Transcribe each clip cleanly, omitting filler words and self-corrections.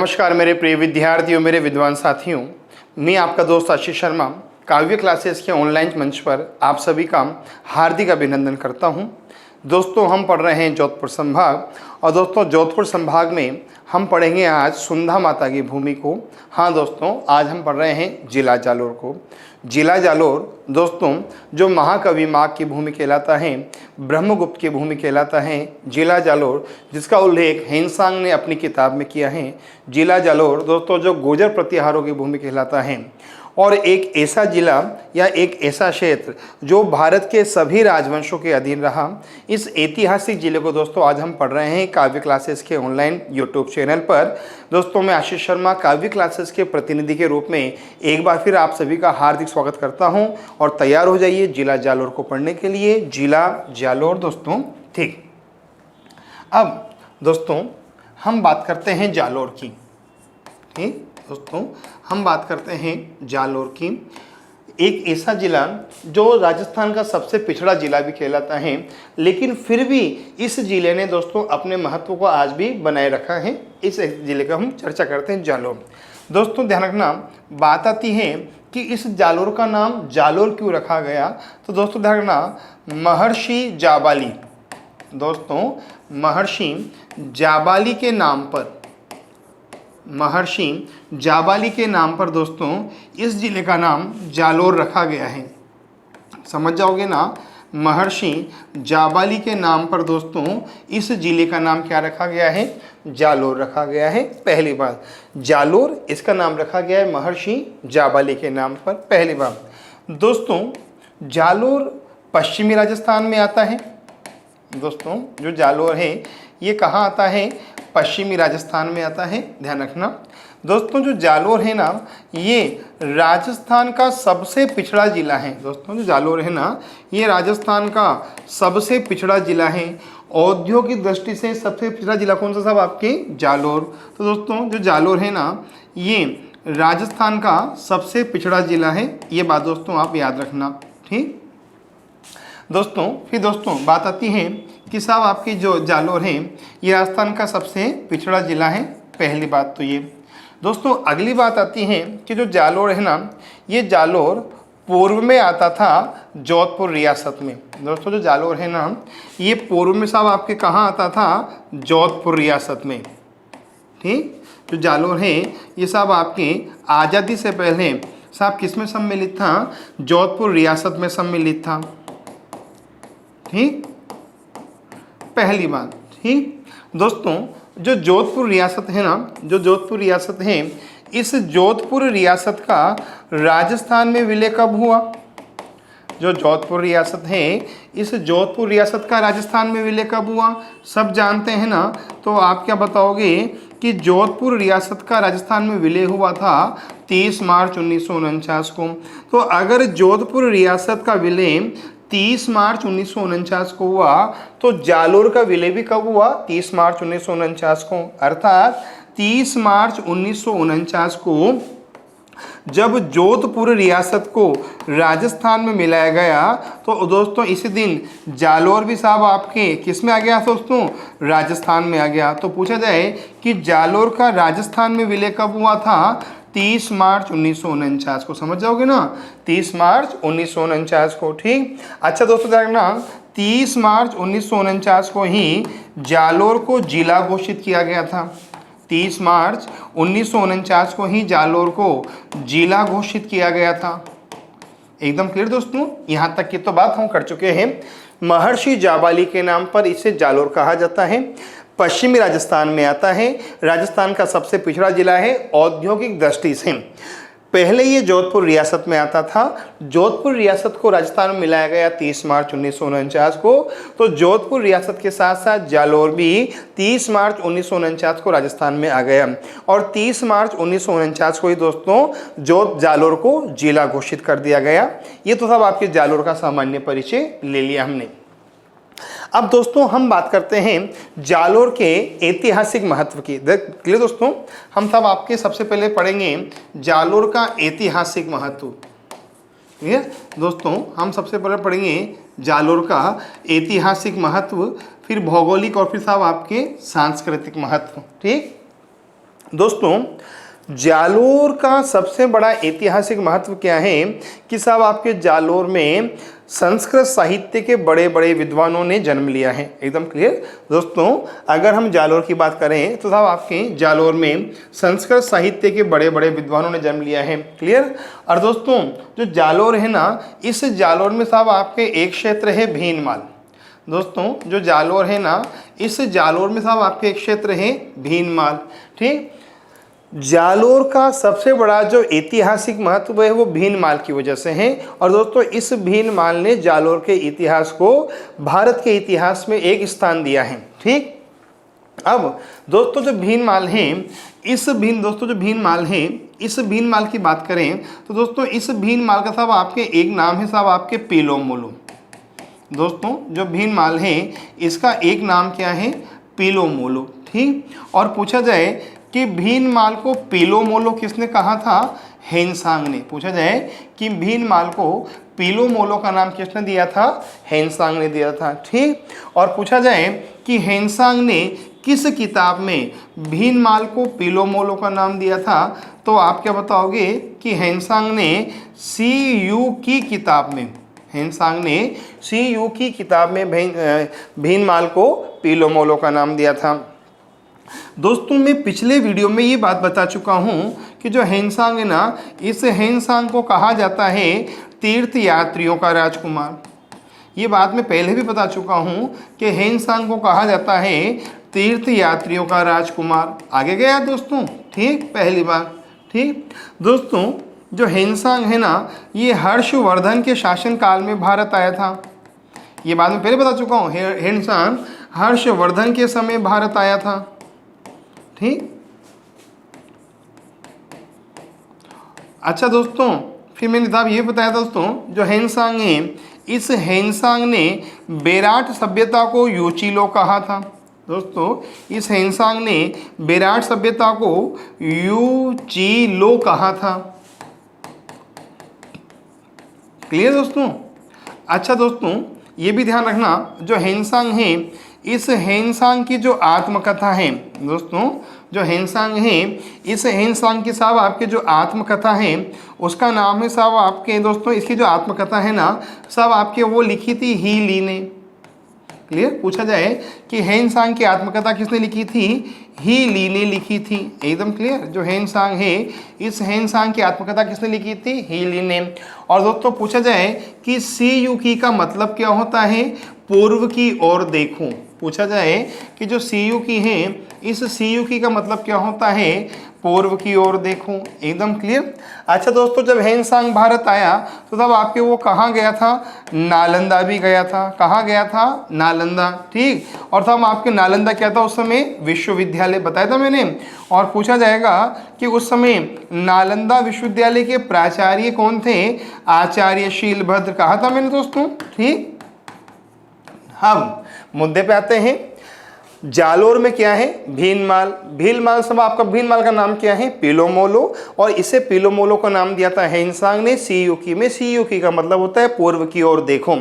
नमस्कार मेरे प्रिय विद्यार्थियों, मेरे विद्वान साथियों। मैं आपका दोस्त आशीष शर्मा काव्य क्लासेस के ऑनलाइन मंच पर आप सभी का हार्दिक अभिनंदन करता हूं। दोस्तों, हम पढ़ रहे हैं जोधपुर संभाग और दोस्तों जोधपुर संभाग में हम पढ़ेंगे आज सुंधा माता की भूमि को। हाँ दोस्तों, आज हम पढ़ रहे हैं जिला जालोर को। जिला जालोर दोस्तों जो महाकवि माघ की भूमि कहलाता है, ब्रह्मगुप्त की भूमि कहलाता है। जिला जालोर जिसका उल्लेख हेनसांग ने अपनी किताब में किया है। जिला जालोर दोस्तों जो गुर्जर प्रतिहारों की भूमि कहलाता है और एक ऐसा जिला या एक ऐसा क्षेत्र जो भारत के सभी राजवंशों के अधीन रहा। इस ऐतिहासिक जिले को दोस्तों आज हम पढ़ रहे हैं काव्य क्लासेस के ऑनलाइन यूट्यूब चैनल पर। दोस्तों, मैं आशीष शर्मा काव्य क्लासेस के प्रतिनिधि के रूप में एक बार फिर आप सभी का हार्दिक स्वागत करता हूं और तैयार हो जाइए जिला जालोर को पढ़ने के लिए। जिला जालोर दोस्तों, ठीक। अब दोस्तों हम बात करते हैं जालोर की। ठीक दोस्तों, हम बात करते हैं जालोर की। एक ऐसा जिला जो राजस्थान का सबसे पिछड़ा जिला भी कहलाता है, लेकिन फिर भी इस जिले ने दोस्तों अपने महत्व को आज भी बनाए रखा है। इस जिले का हम चर्चा करते हैं जालोर। दोस्तों ध्यान रखना, बात आती है कि इस जालोर का नाम जालोर क्यों रखा गया। तो दोस्तों ध्यान रखना, महर्षि जाबाली, दोस्तों महर्षि जाबाली के नाम पर, महर्षि जाबाली के नाम पर दोस्तों इस जिले का नाम जालोर रखा गया है। समझ जाओगे ना, महर्षि जाबाली के नाम पर दोस्तों इस जिले का नाम क्या रखा गया है? जालोर रखा गया है। पहली बात, जालोर इसका नाम रखा गया है महर्षि जाबाली के नाम पर। पहली बात दोस्तों, जालोर पश्चिमी राजस्थान में आता है। दोस्तों जो जालोर है ये कहाँ आता है? पश्चिमी राजस्थान में आता है। ध्यान रखना दोस्तों, जो जालोर है ना ये राजस्थान का सबसे पिछड़ा जिला है। दोस्तों जो जालोर है ना ये राजस्थान का सबसे पिछड़ा जिला है। औद्योगिक दृष्टि से सबसे पिछड़ा जिला कौन सा साहब? आपके जालोर। तो दोस्तों जो जालोर है ना ये राजस्थान का सबसे पिछड़ा जिला है। ये बात दोस्तों आप याद रखना, ठीक दोस्तों। फिर दोस्तों बात आती है कि साहब आपकी जो जालोर है ये राजस्थान का सबसे पिछड़ा जिला है। पहली बात तो ये। दोस्तों अगली बात आती है कि जो जालोर है ना ये जालोर पूर्व में आता था जोधपुर रियासत में। दोस्तों जो जालोर है ना ये पूर्व में साहब आपके कहाँ आता था? जोधपुर रियासत में। ठीक, जो जालोर है ये साहब आपके आज़ादी से पहले साहब किस में सम्मिलित था? जोधपुर रियासत में सम्मिलित था। ठीक, पहली बात। ठीक दोस्तों, जो जोधपुर रियासत है ना, जो जोधपुर रियासत है, इस जोधपुर रियासत का राजस्थान में विलय कब हुआ? जो जोधपुर रियासत है इस जोधपुर रियासत का राजस्थान में विलय कब हुआ? सब जानते हैं ना। तो आप क्या बताओगे कि जोधपुर रियासत का राजस्थान में विलय हुआ था 30 मार्च 1949 को। तो अगर जोधपुर रियासत का विलय 30 मार्च 1949 को हुआ तो जालोर का विलय भी कब हुआ? 30 मार्च 1949 को। अर्थात 30 मार्च 1949 को जब जोधपुर रियासत को राजस्थान में मिलाया गया तो दोस्तों इसी दिन जालोर भी साहब आपके किस में आ गया दोस्तों? राजस्थान में आ गया। तो पूछा जाए कि जालोर का राजस्थान में विलय कब हुआ था? 30 मार्च 1949 को। समझ जाओगे ना, 30 मार्च 1949 को। ठीक, अच्छा दोस्तों देखना, 30 मार्च 1949 को ही जालोर को जिला घोषित किया गया था। 30 मार्च 1949 को ही जालोर को जिला घोषित किया गया था। एकदम क्लियर दोस्तों, यहाँ तक की तो बात हम कर चुके हैं। महर्षि जाबाली के नाम पर इसे जालोर कहा जाता है। पश्चिमी राजस्थान में आता है। राजस्थान का सबसे पिछड़ा जिला है औद्योगिक दृष्टि से। पहले ये जोधपुर रियासत में आता था। जोधपुर रियासत को राजस्थान में मिलाया गया 30 मार्च 1949 को। तो जोधपुर रियासत के साथ साथ जालोर भी 30 मार्च 1949 को राजस्थान में आ गया और 30 मार्च 1949 को ही दोस्तों जालोर को जिला घोषित कर दिया गया। ये तो सब आपके जालोर का सामान्य परिचय ले लिया हमने। अब दोस्तों हम बात करते हैं जालोर के ऐतिहासिक महत्व की। क्लियर दोस्तों, हम सब आपके सबसे पहले पढ़ेंगे जालोर का ऐतिहासिक महत्व। ठीक है दोस्तों, हम सबसे पहले पढ़ेंगे जालोर का ऐतिहासिक महत्व, फिर भौगोलिक और फिर साहब आपके सांस्कृतिक महत्व। ठीक दोस्तों जालोर का सबसे बड़ा ऐतिहासिक महत्व क्या है कि साहब आपके जालोर में संस्कृत साहित्य के बड़े बड़े विद्वानों ने जन्म लिया है। एकदम क्लियर दोस्तों, अगर हम जालोर की बात करें तो साहब आपके जालोर में संस्कृत साहित्य के बड़े बड़े विद्वानों ने जन्म लिया है। क्लियर। और दोस्तों जो जालोर है ना, इस जालोर में साहब आपके एक क्षेत्र है भीनमाल। दोस्तों जो जालोर है ना, इस जालोर में साहब आपके एक क्षेत्र है भीनमाल। ठीक। जालोर का सबसे बड़ा जो ऐतिहासिक महत्व है वो भीनमाल की वजह से है। और दोस्तों इस भीनमाल ने जालोर के इतिहास को भारत के इतिहास में एक स्थान दिया है। ठीक। अब दोस्तों जो भीनमाल है, इस भीनमाल की बात करें तो दोस्तों इस भीनमाल का साहब आपके एक नाम है साहब आपके पीलो मोलो। दोस्तों जो भीनमाल है इसका एक नाम क्या है, पीलो मोलो। ठीक। और पूछा जाए कि भीनमाल को पीलो मोलो किसने कहा था, हेनसांग ने। पूछा जाए कि भीनमाल को पीलो मोलो का नाम किसने दिया था, हेनसांग ने दिया था। ठीक। और पूछा जाए कि हेनसांग ने किस किताब में भीनमाल को पीलो मोलो का नाम दिया था, तो आप क्या बताओगे कि हेनसांग ने CU की किताब में, हेनसांग ने CU की किताब में भीनमाल को पीलो मोलो का नाम दिया था। दोस्तों मैं पिछले वीडियो में ये बात बता चुका हूँ कि जो हेनसांग है ना, इस हेनसांग को कहा जाता है तीर्थ यात्रियों का राजकुमार। ये बात मैं पहले भी बता चुका हूँ कि हेनसांग को कहा जाता है तीर्थ यात्रियों का राजकुमार। आगे गया दोस्तों। ठीक, पहली बात। ठीक दोस्तों जो हेनसांग है ना, ये हर्षवर्धन के शासनकाल में भारत आया था। ये बात मैं पहले बता चुका हूँ, हेनसांग हर्षवर्धन के समय भारत आया था। ठीक। अच्छा दोस्तों, फिर मैंने साहब ये बताया दोस्तों, जो हेनसांग है, इस हेनसांग ने बेराट सभ्यता को योचीलो कहा था। दोस्तों इस हेनसांग ने बेराट सभ्यता को यूचीलो कहा था। क्लियर दोस्तों। अच्छा दोस्तों ये भी ध्यान रखना, जो हेनसांग है, इस हेनसांग की जो आत्मकथा है, दोस्तों जो हेनसांग है, इस हेनसांग की साहब आपके जो आत्मकथा है उसका नाम है साहब आपके, दोस्तों इसकी जो आत्मकथा है ना साहब आपके, वो लिखी थी ही ली ने। क्लियर। पूछा जाए कि हेनसांग की आत्मकथा किसने लिखी थी, ही ली ने लिखी थी। एकदम क्लियर। जो हेनसांग है, इस हेनसांग की आत्मकथा किसने लिखी थी, ही ली ने। और दोस्तों पूछा जाए कि CU की का मतलब क्या होता है, पूर्व की ओर देखूं। पूछा जाए कि जो CU की है, इस CU की का मतलब क्या होता है, पूर्व की ओर देखूं। एकदम क्लियर। अच्छा दोस्तों जब हेनसांग भारत आया तो तब आपके वो कहाँ गया था, नालंदा भी गया था। कहाँ गया था, नालंदा। ठीक। और तब आपके नालंदा क्या था उस समय, विश्वविद्यालय बताया था मैंने। और पूछा जाएगा कि उस समय नालंदा विश्वविद्यालय के प्राचार्य कौन थे, आचार्य शीलभद्र कहा था मैंने दोस्तों। ठीक। हम मुद्दे पे आते हैं। जालोर में क्या है, भीनमाल। भीनमाल सब आपका, भीनमाल का नाम क्या है, पीलो मोलो। और इसे पीलो मोलो का नाम दिया था हेनसांग ने CU की में। CU की का मतलब होता है पूर्व की ओर देखो।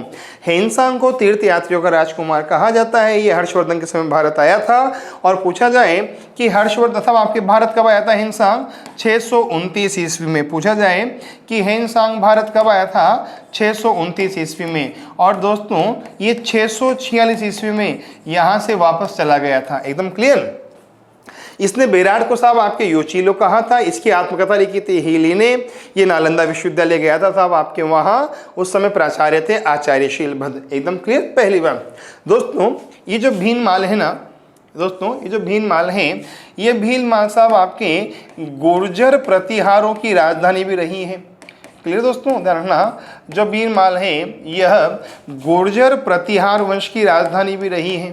हेनसांग को तीर्थ यात्रियों का राजकुमार कहा जाता है। ये हर्षवर्धन के समय भारत आया था। और पूछा जाए कि हर्षवर्धन साहब आपके भारत कब आया था, हेनसांग 629 ईस्वी में। पूछा जाए कि हेनसांग भारत कब आया था, 629 ईस्वी में। और दोस्तों ये 646 ईस्वी में यहाँ से वापस चला गया था। एकदम क्लियर। इसने बेराट को साहब आपके योचीलो कहा था। इसकी आत्मकथा लिखी थी ही ली ने। ये नालंदा विश्वविद्यालय गया था साहब आपके, वहाँ उस समय प्राचार्य थे आचार्य शीलभद्र। एकदम क्लियर। पहली बार दोस्तों ये जो भीनमाल है ना, दोस्तों ये जो भीनमाल है, ये भीनमाल साहब आपके गुर्जर प्रतिहारों की राजधानी भी रही है। क्लियर दोस्तों, ध्यान रखना, जो भीनमाल है यह गुर्जर प्रतिहार वंश की राजधानी भी रही है।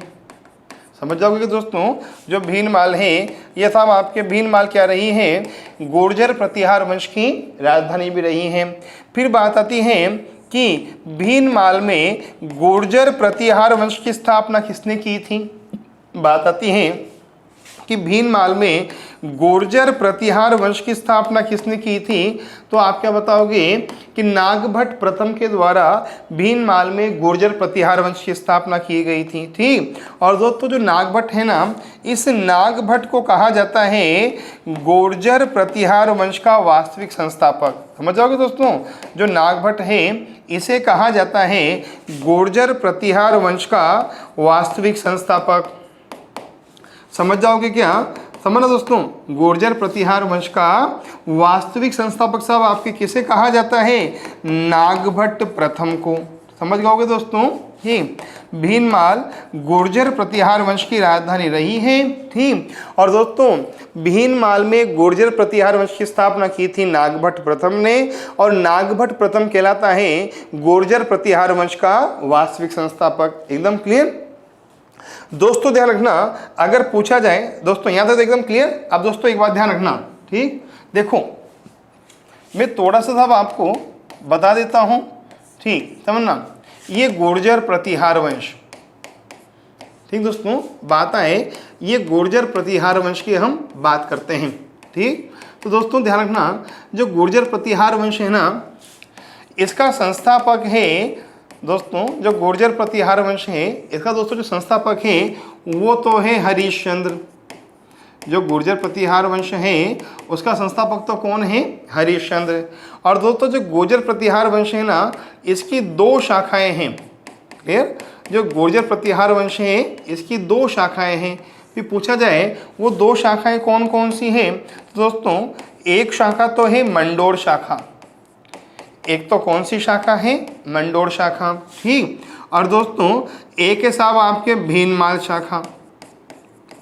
समझ जाओगे कि दोस्तों जो भीनमाल है यह साहब आपके, भीनमाल क्या रही है, गुर्जर प्रतिहार वंश की राजधानी भी रही है। फिर बात आती है कि भीनमाल में गुर्जर प्रतिहार वंश की स्थापना किसने की थी। बात आती है कि भीनमाल में गुर्जर प्रतिहार वंश की स्थापना किसने की थी? तो आप क्या बताओगे कि नागभट्ट प्रथम के द्वारा भीनमाल में गुर्जर प्रतिहार वंश की स्थापना की गई थी। ठीक, और दोस्तों जो नागभट्ट है ना, इस नागभट्ट को कहा जाता है गुर्जर प्रतिहार वंश का वास्तविक संस्थापक। समझ जाओगे दोस्तों, जो नागभट्ट है इसे कहा जाता है गुर्जर प्रतिहार वंश का वास्तविक संस्थापक। समझ जाओगे क्या? समझना दोस्तों, गुर्जर प्रतिहार वंश का वास्तविक संस्थापक साहब आपके किसे कहा जाता है? नागभट्ट प्रथम को। समझ जाओगे दोस्तों। ठीक, भीनमाल गुर्जर प्रतिहार वंश की राजधानी रही है। ठीक, और दोस्तों भीनमाल में गुर्जर प्रतिहार वंश की स्थापना की थी नागभट्ट प्रथम ने, और नागभट्ट प्रथम कहलाता है गुर्जर प्रतिहार वंश का वास्तविक संस्थापक। एकदम क्लियर दोस्तों? ध्यान रखना, अगर पूछा जाए दोस्तों, यहां तक एकदम क्लियर। अब दोस्तों एक बात ध्यान रखना। ठीक, देखो मैं थोड़ा सा साहब आपको बता देता हूं। ठीक, समझना, ये गुर्जर प्रतिहार वंश, ठीक दोस्तों, बात आए ये गुर्जर प्रतिहार वंश की हम बात करते हैं। ठीक, तो दोस्तों ध्यान रखना, जो गुर्जर प्रतिहार वंश है ना, इसका संस्थापक है दोस्तों, जो गुर्जर प्रतिहार वंश है इसका दोस्तों जो संस्थापक है वो तो है हरिश्चंद्र। जो गुर्जर प्रतिहार वंश है उसका संस्थापक तो कौन है? हरिश्चंद्र। और दोस्तों जो गुर्जर प्रतिहार वंश है ना, इसकी दो शाखाएं हैं। क्लियर? जो गुर्जर प्रतिहार वंश है इसकी दो शाखाएं हैं। फिर पूछा जाए वो दो शाखाएं कौन कौन सी हैं? तो दोस्तों एक शाखा तो है मंडोर शाखा। एक तो कौन सी शाखा है? मंडोर शाखा। ठीक, और दोस्तों एक है साहब आपके भीनमाल शाखा।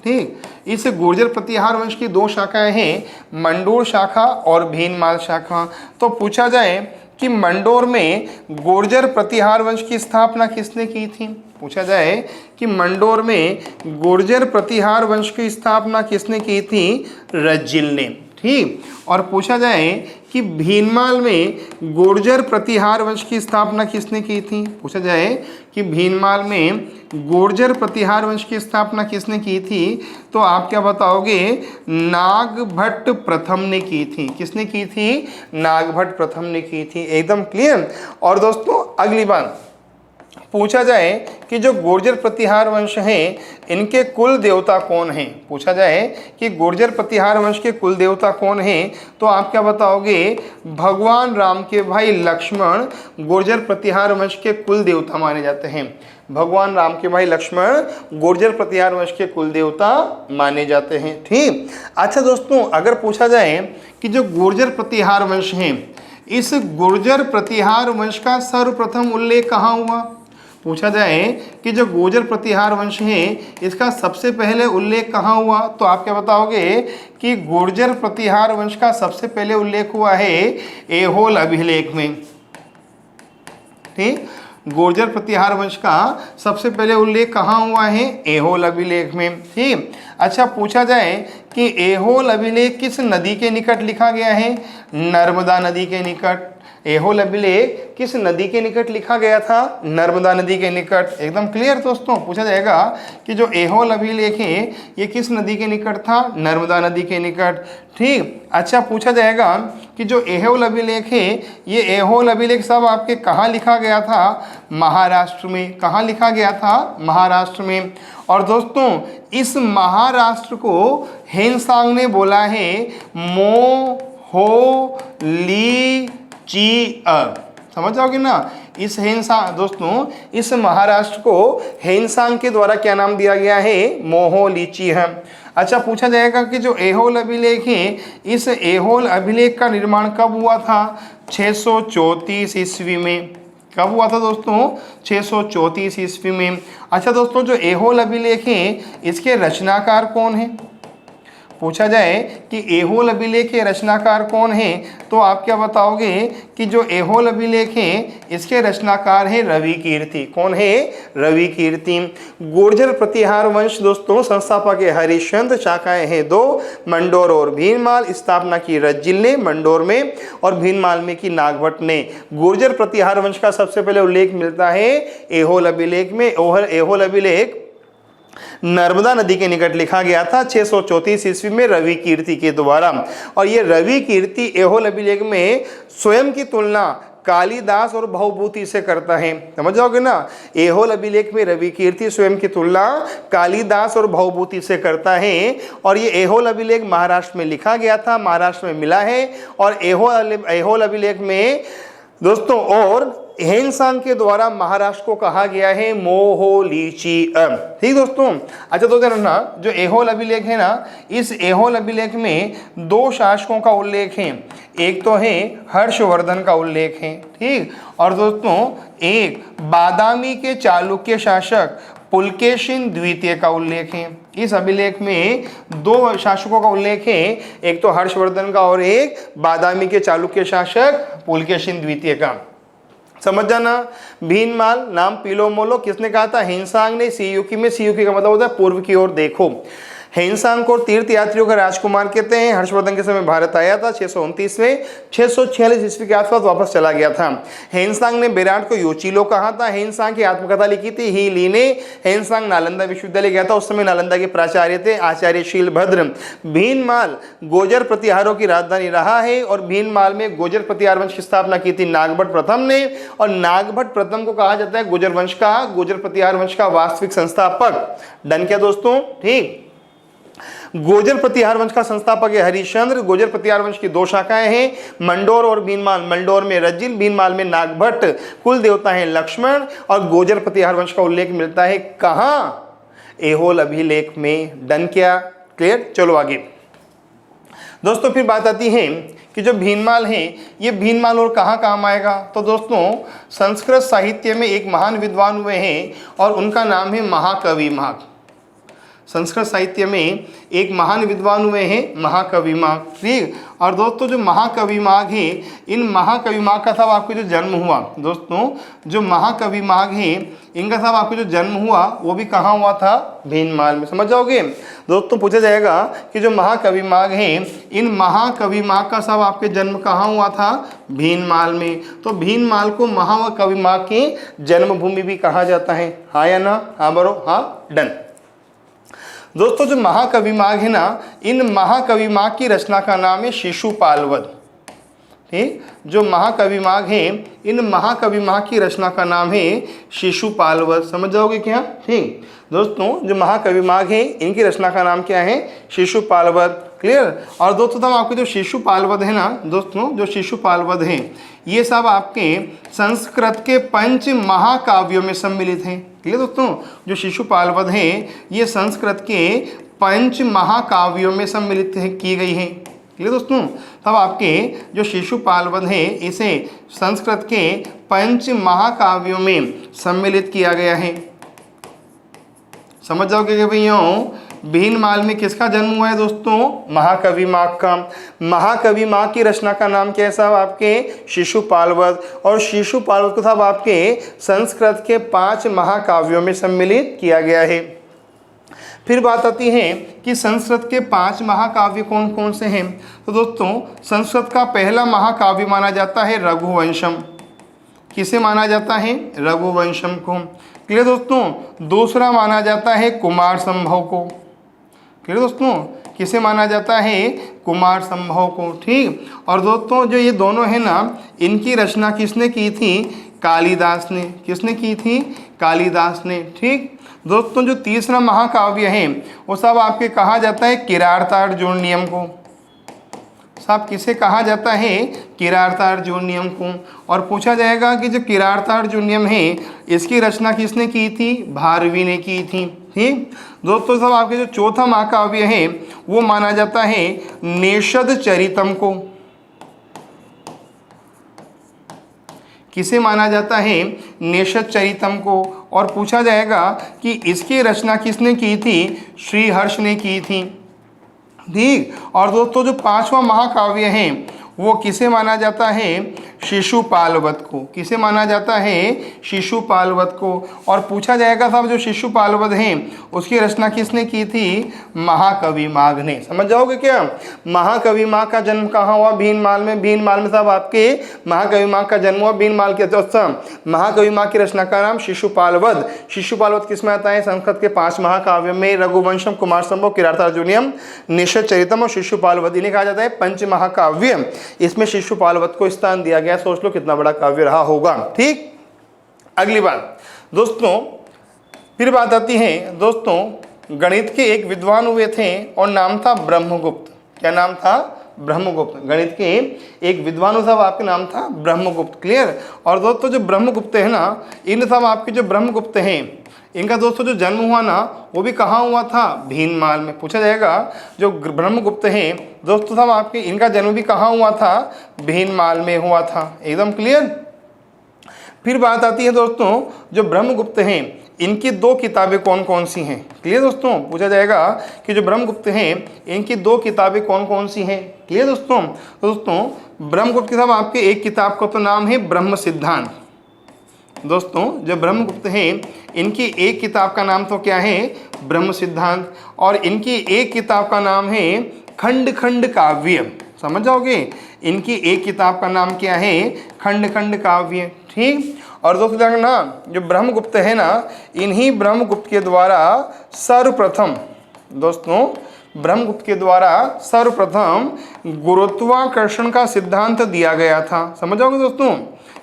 ठीक, इस गुर्जर प्रतिहार वंश की दो शाखाएं हैं, मंडोर शाखा और भीनमाल शाखा। तो पूछा जाए कि मंडोर में गुर्जर प्रतिहार वंश की स्थापना किसने की थी? पूछा जाए कि मंडोर में गुर्जर प्रतिहार वंश की स्थापना किसने की थी? रज्जिल ने। ठीक, और पूछा जाए कि भीनमाल में गुर्जर प्रतिहार वंश की स्थापना किसने की थी? पूछा जाए कि भीनमाल में गुर्जर प्रतिहार वंश की स्थापना किसने की थी? तो आप क्या बताओगे? नागभट्ट प्रथम ने की थी। किसने की थी? नागभट्ट प्रथम ने की थी। एकदम क्लियर। और दोस्तों अगली बात पूछा जाए कि जो गुर्जर प्रतिहार वंश हैं इनके कुल देवता कौन हैं? पूछा जाए कि गुर्जर प्रतिहार वंश के कुल देवता कौन हैं? तो आप क्या बताओगे? भगवान राम के भाई लक्ष्मण गुर्जर प्रतिहार वंश के कुल देवता माने जाते हैं। भगवान राम के भाई लक्ष्मण गुर्जर प्रतिहार वंश के कुल देवता माने जाते हैं। ठीक, अच्छा दोस्तों अगर पूछा जाए कि जो गुर्जर प्रतिहार वंश हैं इस गुर्जर प्रतिहार वंश का सर्वप्रथम उल्लेख कहाँ हुआ? पूछा जाए कि जो गुर्जर प्रतिहार वंश है इसका सबसे पहले उल्लेख कहाँ हुआ? तो आप क्या बताओगे कि गुर्जर प्रतिहार वंश का सबसे पहले उल्लेख हुआ है ऐहोल अभिलेख में। ठीक, गुर्जर प्रतिहार वंश का सबसे पहले उल्लेख कहाँ हुआ है? ऐहोल अभिलेख में। ठीक, अच्छा पूछा जाए कि ऐहोल अभिलेख किस नदी के निकट लिखा गया है? नर्मदा नदी के निकट। ऐहोल अभिलेख किस नदी के निकट लिखा गया था? नर्मदा नदी के निकट। एकदम क्लियर दोस्तों। पूछा जाएगा कि जो ऐहोल अभिलेख है ये किस नदी के निकट था? नर्मदा नदी के निकट। ठीक, अच्छा पूछा जाएगा कि जो ऐहोल अभिलेख है ये ऐहोल अभिलेख सब आपके कहाँ लिखा गया था? महाराष्ट्र में। कहाँ लिखा गया था? महाराष्ट्र में। और दोस्तों इस महाराष्ट्र को हेनसांग ने बोला है मोहोलीचियर। समझ जाओगे ना? इस हेनसांग दोस्तों इस महाराष्ट्र को हेनसांग के द्वारा क्या नाम दिया गया है? मोहोलीचियर। अच्छा पूछा जाएगा कि जो ऐहोल अभिलेख है इस ऐहोल अभिलेख का निर्माण कब हुआ था? 634 ईस्वी में। कब हुआ था दोस्तों? 634 ईस्वी में। अच्छा दोस्तों जो ऐहोल अभिलेख है इसके रचनाकार कौन है? पूछा जाए कि ऐहोल अभिलेख के रचनाकार कौन है? तो आप क्या बताओगे कि जो ऐहोल अभिलेख है इसके रचनाकार है रवि कीर्ति। कौन है? रवि कीर्ति। गुर्जर प्रतिहार वंश दोस्तों संस्थापक है हरिश्चंद्र, शाखाएं हैं दो, मंडोर और भीनमाल। स्थापना की रज्जिल ने मंडोर में और भीनमाल में की नागभट्ट ने। गुर्जर प्रतिहार वंश का सबसे पहले उल्लेख मिलता है ऐहोल अभिलेख में। ऐहोल अभिलेख नर्मदा नदी के निकट लिखा गया था 634 ईस्वी में रवि कीर्ति के द्वारा। और ये रवि कीर्ति एहोल अभिलेख में स्वयं की तुलना कालिदास और भवभूति से करता है। समझ जाओगे ना, एहोल अभिलेख में रवि कीर्ति स्वयं की तुलना कालिदास और भवभूति से करता है। और ये एहोल अभिलेख महाराष्ट्र में लिखा गया था, महाराष्ट्र में मिला है। और एहोल अभिलेख में दोस्तों और हेनसांग के द्वारा महाराष्ट्र को कहा गया है मोहोलीचियम। ठीक दोस्तों। अच्छा तो ना जो एहोल अभिलेख है ना, इस एहोल अभिलेख में दो शासकों का उल्लेख है। एक तो है हर्षवर्धन का उल्लेख है, ठीक, और दोस्तों एक बादामी के चालुक्य शासक पुलकेशिन द्वितीय का उल्लेख है। इस अभिलेख में दो शासकों का उल्लेख है, एक तो हर्षवर्धन का और एक बादामी के चालुक्य शासक पुलकेशिन द्वितीय का। समझ जाना। भीनमाल नाम पीलो मोलो किसने कहा था? हेनसांग ने। सियुकी में, सियुकी का मतलब होता है पूर्व की ओर देखो। हेनसांग को तीर्थ यात्रियों का राजकुमार कहते हैं। हर्षवर्धन के समय भारत आया था 629 में, 646 ईस्वी के आसपास वापस चला गया था। हेनसांग ने विराट को योचिलो कहा था। हेनसांग की आत्मकथा लिखी थी ही ली ने। हेनसांग नालंदा विश्वविद्यालय गया था, उस समय नालंदा के प्राचार्य थे आचार्य शीलभद्र। भीनमाल गोजर प्रतिहारों की राजधानी रहा है और भीनमाल में गोजर प्रतिहार वंश की स्थापना की थी नागभट्ट प्रथम ने। और नागभट्ट प्रथम को कहा जाता है गोजर वंश का, गोजर प्रतिहार वंश का वास्तविक संस्थापक। डन क्या दोस्तों? ठीक। गोजर प्रतिहार वंश का संस्थापक है हरिश्चंद्र। गोजर प्रतिहार वंश की दो शाखाएं हैं, मंडोर और भीनमाल। मंडोर में रज्जिल, भीनमाल में नागभट्ट। कुल देवता है लक्ष्मण। और गोजर प्रतिहार वंश का उल्लेख मिलता है कहां? एहोल अभिलेख में। डन क्या? क्लियर? चलो आगे दोस्तों। फिर बात आती है कि जो भीनमाल है, ये भीनमाल और कहाँ काम आएगा? तो दोस्तों संस्कृत साहित्य में एक महान विद्वान हुए हैं और उनका नाम है महाकवि माघ। संस्कृत साहित्य में एक महान विद्वान हुए हैं महाकवि माघ। ठीक। और दोस्तों जो महाकवि माघ है, इन महाकवि माघ का साहब आपको जो जन्म हुआ, दोस्तों जो महाकवि माघ है इनका साहब आपको जो जन्म हुआ वो भी कहाँ हुआ था? भीनमाल में। समझ जाओगे दोस्तों। पूछा जाएगा कि जो महाकवि माघ है, इन महाकवि माघ का साहब आपके जन्म कहाँ हुआ था? भीनमाल में। तो भीनमाल को महाकवि माघ की जन्मभूमि भी कहा जाता है। हाँ या ना? हाँ बरो? हाँ। डन। दोस्तों जो महाकवि माघ है ना, इन महाकवि माघ की रचना का नाम है शिशुपालवध। ठीक। जो महाकवि माघ है, इन महाकवि माघ की रचना का नाम है शिशुपालवध। समझ जाओगे क्या? ठीक दोस्तों। जो महाकवि माघ है इनकी रचना का नाम क्या है? शिशुपालवध। क्लियर? और दोस्तों तब आपके जो शिशुपालवध है ना, दोस्तों जो शिशुपालवध है ये सब आपके संस्कृत के पंच महाकाव्यों में सम्मिलित हैं। क्लियर दोस्तों? जो शिशुपालवध है ये संस्कृत के पंच महाकाव्यों में सम्मिलित की गई है। क्लियर दोस्तों? तब आपके जो शिशुपालवध है इसे संस्कृत के पंच महाकाव्यों में सम्मिलित किया गया है। समझ जाओगे कि भैया भीनमाल में किसका जन्म हुआ है दोस्तों? महाकवि माघ का। महाकवि माघ की रचना का नाम क्या है साहब आपके? शिशुपालवध। और शिशुपालवध को साहब आपके संस्कृत के 5 महाकाव्यों में सम्मिलित किया गया है। फिर बात आती है कि संस्कृत के 5 महाकाव्य कौन कौन से हैं? तो दोस्तों संस्कृत का पहला महाकाव्य माना जाता है रघुवंशम। किसे माना जाता है? रघुवंशम को। क्लियर दोस्तों? दूसरा माना जाता है कुमार संभव को। क्लियर दोस्तों? किसे माना जाता है? कुमार संभव को। ठीक। और दोस्तों जो ये दोनों है ना, इनकी रचना किसने की थी? कालिदास ने। किसने की थी? कालिदास ने। ठीक दोस्तों। जो तीसरा महाकाव्य है वो सब आपके कहा जाता है किरातार्जुनीयम को। साहब किसे कहा जाता है? किरातार्जुनीयम को। और पूछा जाएगा कि जो किरातार्जुनीयम है इसकी रचना किसने की थी? भारवी ने की थी। ठीक दोस्तों। साहब आपके जो चौथा महाकाव्य है वो माना जाता है नेषद चरितम को। किसे माना जाता है? नेषद चरितम को। और पूछा जाएगा कि इसकी रचना किसने की थी? श्रीहर्ष ने की थी। ठीक। और दोस्तों जो 5वां महाकाव्य है वो किसे माना जाता है? शिशुपालवत को। किसे माना जाता है? शिशुपालवत को। और पूछा जाएगा साहब जो शिशुपालवत है उसकी रचना किसने की थी? महाकवि माघ ने। समझ जाओगे क्या? महाकवि माघ का जन्म कहाँ हुआ? भीनमाल में। भीनमाल में साहब आपके महाकवि माघ का जन्म हुआ। भीनमाल के महाकवि माघ की रचना का नाम शिशुपालवत। शिशुपालवत किसमें आता है? संस्कृत के 5 महाकाव्य में रघुवंशम, कुमार संभव, किरातार्जुनीयम, निषदचरितम और शिशुपालवत, इन्हें कहा जाता है पंच महाकाव्य। इसमें शिशुपालवत को स्थान दिया गया। सोच लो कितना बड़ा काव्य रहा होगा। ठीक, अगली बात दोस्तों, फिर बात आती है दोस्तों, गणित के एक विद्वान हुए थे और नाम था ब्रह्मगुप्त। क्या नाम था? ब्रह्मगुप्त। गणित के एक विद्वान साहब आपके नाम था ब्रह्मगुप्त। क्लियर? और दोस्तों जो ब्रह्मगुप्त है ना, इन साहब आपके जो ब्रह्मगुप्त हैं इनका दोस्तों जो जन्म हुआ ना वो भी कहाँ हुआ था? भीनमाल में। पूछा जाएगा जो ब्रह्मगुप्त हैं दोस्तों साहब आपके इनका जन्म भी कहाँ हुआ था? भीनमाल में हुआ था। एकदम क्लियर? फिर बात आती है दोस्तों जो ब्रह्मगुप्त हैं इनकी 2 किताबें कौन कौन सी हैं? क्लियर दोस्तों? पूछा जाएगा कि जो ब्रह्मगुप्त हैं इनकी 2 किताबें कौन कौन सी हैं? क्लियर दोस्तों? दोस्तों ब्रह्मगुप्त की साहब आपके एक किताब का तो नाम है ब्रह्म सिद्धांत। दोस्तों जो ब्रह्मगुप्त हैं इनकी एक किताब का नाम तो क्या है? ब्रह्म सिद्धांत। और इनकी एक किताब का नाम है खंड खंड काव्य। समझ जाओगे? इनकी एक किताब का नाम क्या है? खंड खंड काव्य। ठीक। और दोस्तों देखना जो ब्रह्मगुप्त है ना, इन्हीं ब्रह्मगुप्त के द्वारा सर्वप्रथम दोस्तों ब्रह्मगुप्त के द्वारा सर्वप्रथम गुरुत्वाकर्षण का सिद्धांत दिया गया था। समझ जाओगे दोस्तों?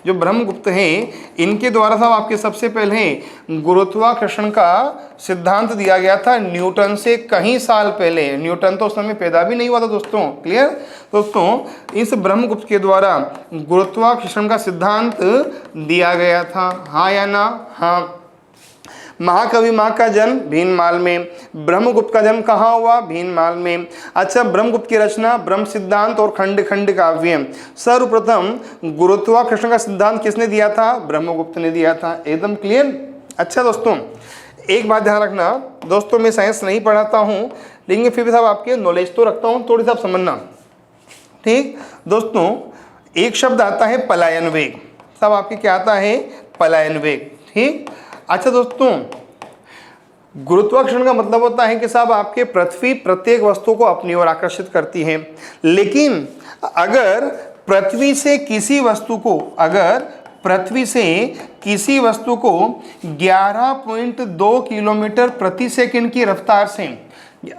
जो ब्रह्मगुप्त हैं इनके द्वारा साहब आपके सबसे पहले गुरुत्वाकर्षण का सिद्धांत दिया गया था न्यूटन से कहीं साल पहले। न्यूटन तो उस समय पैदा भी नहीं हुआ था दोस्तों। क्लियर दोस्तों? इस ब्रह्मगुप्त के द्वारा गुरुत्वाकर्षण का सिद्धांत दिया गया था। हाँ या ना? हाँ। महाकवि माघ का जन्म भीनमाल में। ब्रह्मगुप्त का जन्म कहाँ हुआ? भीनमाल में। अच्छा, ब्रह्मगुप्त की रचना ब्रह्म सिद्धांत और खंड खंड काव्य। सर्वप्रथम गुरुत्वाकर्षण का सिद्धांत किसने दिया था? ब्रह्मगुप्त ने दिया था। एकदम क्लियर? अच्छा दोस्तों एक बात ध्यान रखना दोस्तों, मैं साइंस नहीं पढ़ाता हूँ लेकिन फिर भी साहब आपके नॉलेज तो रखता हूँ, थोड़ी सा समझना। ठीक दोस्तों, एक शब्द आता है पलायन वेग। साहब आपके क्या आता है? पलायन वेग। ठीक। अच्छा दोस्तों, गुरुत्वाकर्षण का मतलब होता है कि साहब आपके पृथ्वी प्रत्येक वस्तु को अपनी ओर आकर्षित करती है। लेकिन अगर पृथ्वी से किसी वस्तु को 11.2 किलोमीटर प्रति सेकंड की रफ्तार से,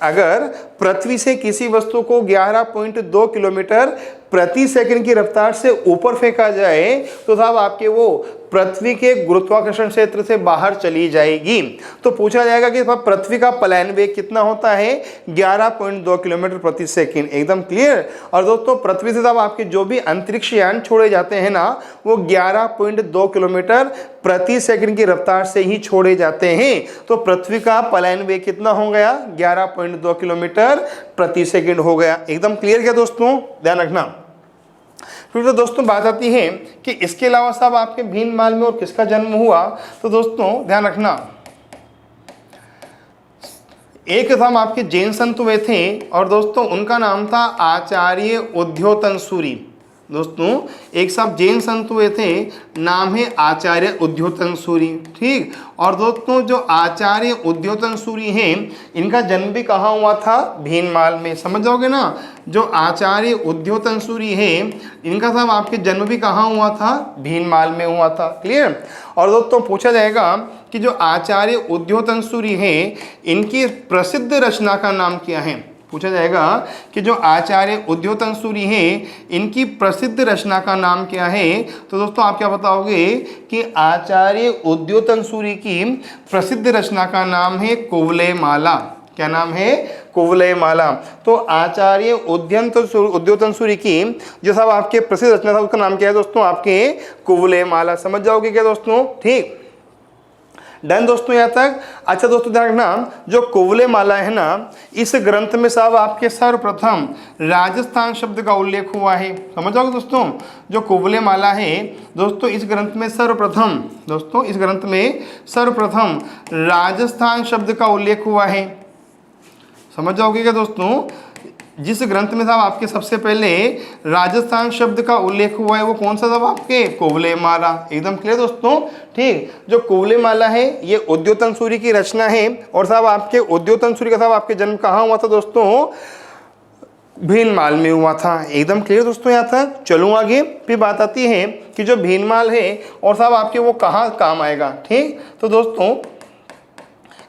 अगर पृथ्वी से किसी वस्तु को 11.2 किलोमीटर प्रति सेकंड की रफ्तार से ऊपर फेंका जाए तो साहब आपके वो पृथ्वी के गुरुत्वाकर्षण क्षेत्र से बाहर चली जाएगी। तो पूछा जाएगा कि पृथ्वी का पलायन वेग कितना होता है? 11.2 किलोमीटर प्रति सेकंड। एकदम क्लियर? और दोस्तों पृथ्वी से साहब आपके जो भी अंतरिक्ष यान छोड़े जाते हैं ना वो 11.2 किलोमीटर प्रति सेकंड की रफ्तार से ही छोड़े जाते हैं। तो पृथ्वी का पलायन वेग कितना हो गया? 11.2 किलोमीटर प्रति सेकंड हो गया। एकदम क्लियर क्या दोस्तों? ध्यान रखना। फिर तो दोस्तों बात आती है कि इसके अलावा साहब आपके भीनमाल में और किसका जन्म हुआ? तो दोस्तों ध्यान रखना, एक साहब आपके जैन संत हुए थे और दोस्तों उनका नाम था आचार्य उद्योतनसूरी। दोस्तों एक साहब जैन संत हुए थे, नाम है आचार्य उद्योतनसूरी। ठीक। और दोस्तों जो आचार्य उद्योतनसूरी हैं इनका जन्म भी कहाँ हुआ था? भीनमाल में। समझ जाओगे ना? जो आचार्य उद्योतनसूरी है इनका साहब आपके जन्म भी कहाँ हुआ था? भीनमाल में हुआ था। क्लियर? और दोस्तों पूछा जाएगा कि जो आचार्य उद्योतनसूरी है इनकी प्रसिद्ध रचना का नाम क्या है? पूछा जाएगा कि जो आचार्य उद्योतनसूरी हैं इनकी प्रसिद्ध रचना का नाम क्या है? तो दोस्तों आप क्या बताओगे कि आचार्य उद्योतनसूरी की प्रसिद्ध रचना का नाम है कुवलयमाला। क्या नाम है? कुवलयमाला। तो आचार्य उद्योतनसूरी की जो साहब आपके प्रसिद्ध रचना था उसका नाम क्या है दोस्तों? आपके कुवलयमाला। समझ जाओगे क्या दोस्तों? ठीक। डन दोस्तों यहाँ तक? अच्छा दोस्तों ध्यान रखना, जो कुवलयमाला है ना इस ग्रंथ में साहब आपके सर्वप्रथम राजस्थान शब्द का उल्लेख हुआ है। समझ जाओगे दोस्तों? जो कुवलयमाला है दोस्तों इस ग्रंथ में सर्वप्रथम राजस्थान शब्द का उल्लेख हुआ है। समझ जाओगे क्या दोस्तों? जिस ग्रंथ में साहब आपके सबसे पहले राजस्थान शब्द का उल्लेख हुआ है वो कौन सा साहब आपके कुवलयमाला। एकदम क्लियर दोस्तों। ठीक, जो कुवलयमाला है ये उद्योतन सूरी की रचना है और साहब आपके उद्योतन सूरी का साहब आपके जन्म कहाँ हुआ था दोस्तों, भीनमाल में हुआ था। एकदम क्लियर दोस्तों यहाँ तक। चलूँ आगे, फिर बात आती है कि जो भीनमाल है और साहब आपके वो कहाँ काम आएगा। ठीक, तो दोस्तों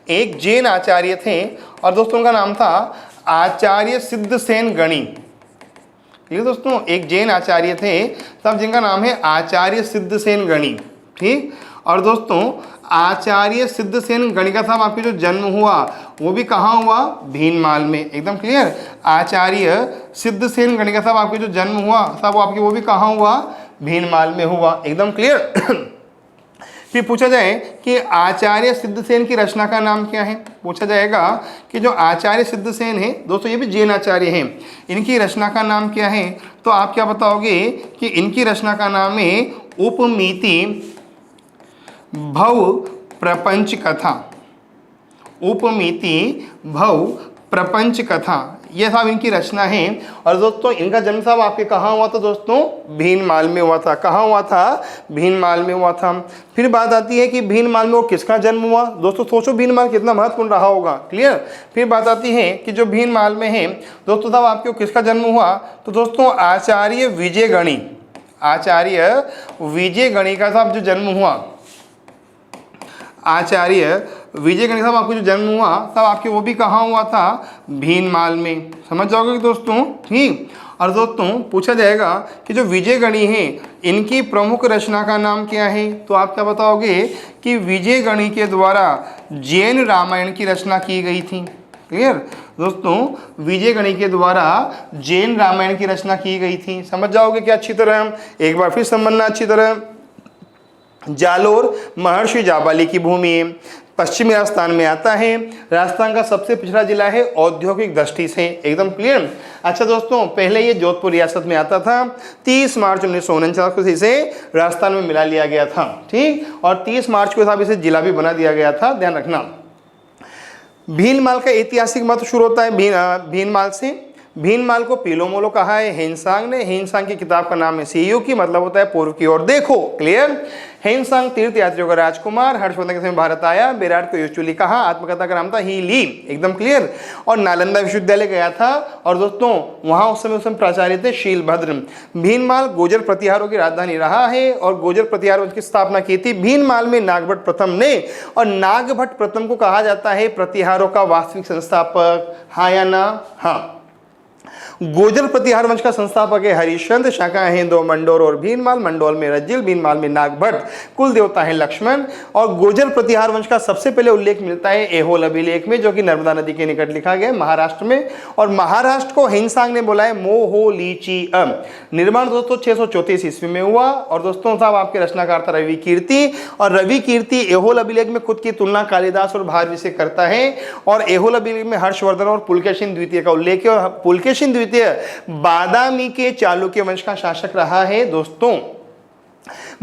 एक जैन आचार्य थे और दोस्तों उनका नाम था आचार्य सिद्धसेन गणी। ठीक है दोस्तों, एक जैन आचार्य थे तब जिनका नाम है आचार्य सिद्धसेन गणी। ठीक, और दोस्तों आचार्य सिद्धसेन गणी का साहब आपके जो जन्म हुआ वो भी कहाँ हुआ, भीनमाल में। एकदम क्लियर। आचार्य सिद्धसेन गणी का साहब आपके जो जन्म हुआ साहब वो आपके वो भी कहाँ हुआ, भीनमाल में हुआ। एकदम क्लियर। फिर पूछा जाए कि आचार्य सिद्धसेन की रचना का नाम क्या है। पूछा जाएगा कि जो आचार्य सिद्धसेन है दोस्तों ये भी जैन आचार्य हैं, इनकी रचना का नाम क्या है। तो आप क्या बताओगे कि इनकी रचना का नाम है उपमिति भव प्रपंच कथा। उपमिति भव प्रपंच कथा ये साहब इनकी रचना है। और दोस्तों इनका जन्म साहब आपके कहाँ हुआ था दोस्तों, भीनमाल में हुआ था। कहाँ हुआ था, भीनमाल में हुआ था। फिर बात आती है कि भीनमाल में वो किसका जन्म हुआ। दोस्तों सोचो भीनमाल कितना महत्वपूर्ण रहा होगा। क्लियर। फिर बात आती है कि जो भीनमाल में है दोस्तों साहब आपके किसका जन्म हुआ, तो दोस्तों आचार्य विजय गणी। आचार्य विजय गणी का साहब जो जन्म हुआ, आचार्य विजय गणी साहब आपको जो जन्म हुआ तब आपके वो भी कहाँ हुआ था, भीनमाल में। समझ जाओगे दोस्तों। ठीक, और दोस्तों पूछा जाएगा कि जो विजय गणी है इनकी प्रमुख रचना का नाम क्या है। तो आप क्या बताओगे कि विजय गणी के द्वारा जैन रामायण की रचना की गई थी। क्लियर दोस्तों, विजय गणी के द्वारा जैन रामायण की रचना की गई थी। समझ जाओगे क्या अच्छी तरह। एक बार फिर समझना अच्छी तरह। जालोर महर्षि जाबाली की भूमि है, पश्चिमी राजस्थान में आता है। राजस्थान का सबसे पिछड़ा जिला है औद्योगिक दृष्टि से। एकदम क्लियर। अच्छा दोस्तों पहले ये जोधपुर रियासत में आता था। 30 मार्च 1949 को इसे राजस्थान में मिला लिया गया था। ठीक, और 30 मार्च को साहब इसे जिला भी बना दिया गया था, ध्यान रखना। भीनमाल का ऐतिहासिक महत्व शुरू होता है भीनमाल से। भीनमाल को पीलोमोलो कहा है हेनसांग ने। हेनसांग की किताब का नाम है सीयू की, मतलब होता है पूर्व की ओर देखो। क्लियर। हेनसांग तीर्थ यात्रियों का राजकुमार, हर्षवर्धन के समय भारत आया, विराट को युचुली कहा, आत्मकथा का नाम था ही ली। एकदम क्लियर। और नालंदा विश्वविद्यालय गया था और दोस्तों वहां उस समय प्राचार्य थे शीलभद्र। भीनमाल गुर्जर प्रतिहारों की राजधानी रहा है और गुर्जर प्रतिहार की स्थापना की थी भीनमाल में नागभट्ट प्रथम ने। और नागभट्ट प्रथम को कहा जाता है प्रतिहारों का वास्तविक संस्थापक। हाँ या ना, हाँ। गुर्जर प्रतिहार वंश का संस्थापक है हरिश्चंद्र। शाखा है दो, मंडोर और भीनमाल। मंडोल में रज्जिल, भीनमाल में नागभट्ट। कुल देवता है लक्ष्मण। और गुर्जर प्रतिहार वंश का सबसे पहले उल्लेख मिलता है ऐहोल अभिलेख में, जो कि नर्मदा नदी के निकट लिखा गया महाराष्ट्र में। और महाराष्ट्र को हेनसांग ने बोला है मोहोलीचियम। निर्माण दोस्तों 634 ईस्वी में हुआ। और दोस्तों साहब आपके रचनाकार था रवि कीर्ति। और रवि कीर्ति ऐहोल अभिलेख में खुद की तुलना कालिदास और भारवी से करता है। और ऐहोल अभिलेख में हर्षवर्धन और पुलकेशिन द्वितीय का उल्लेख है। और पुलकेशिन द्वितीय बादामी के चालुक्य वंश का शासक रहा है। दोस्तों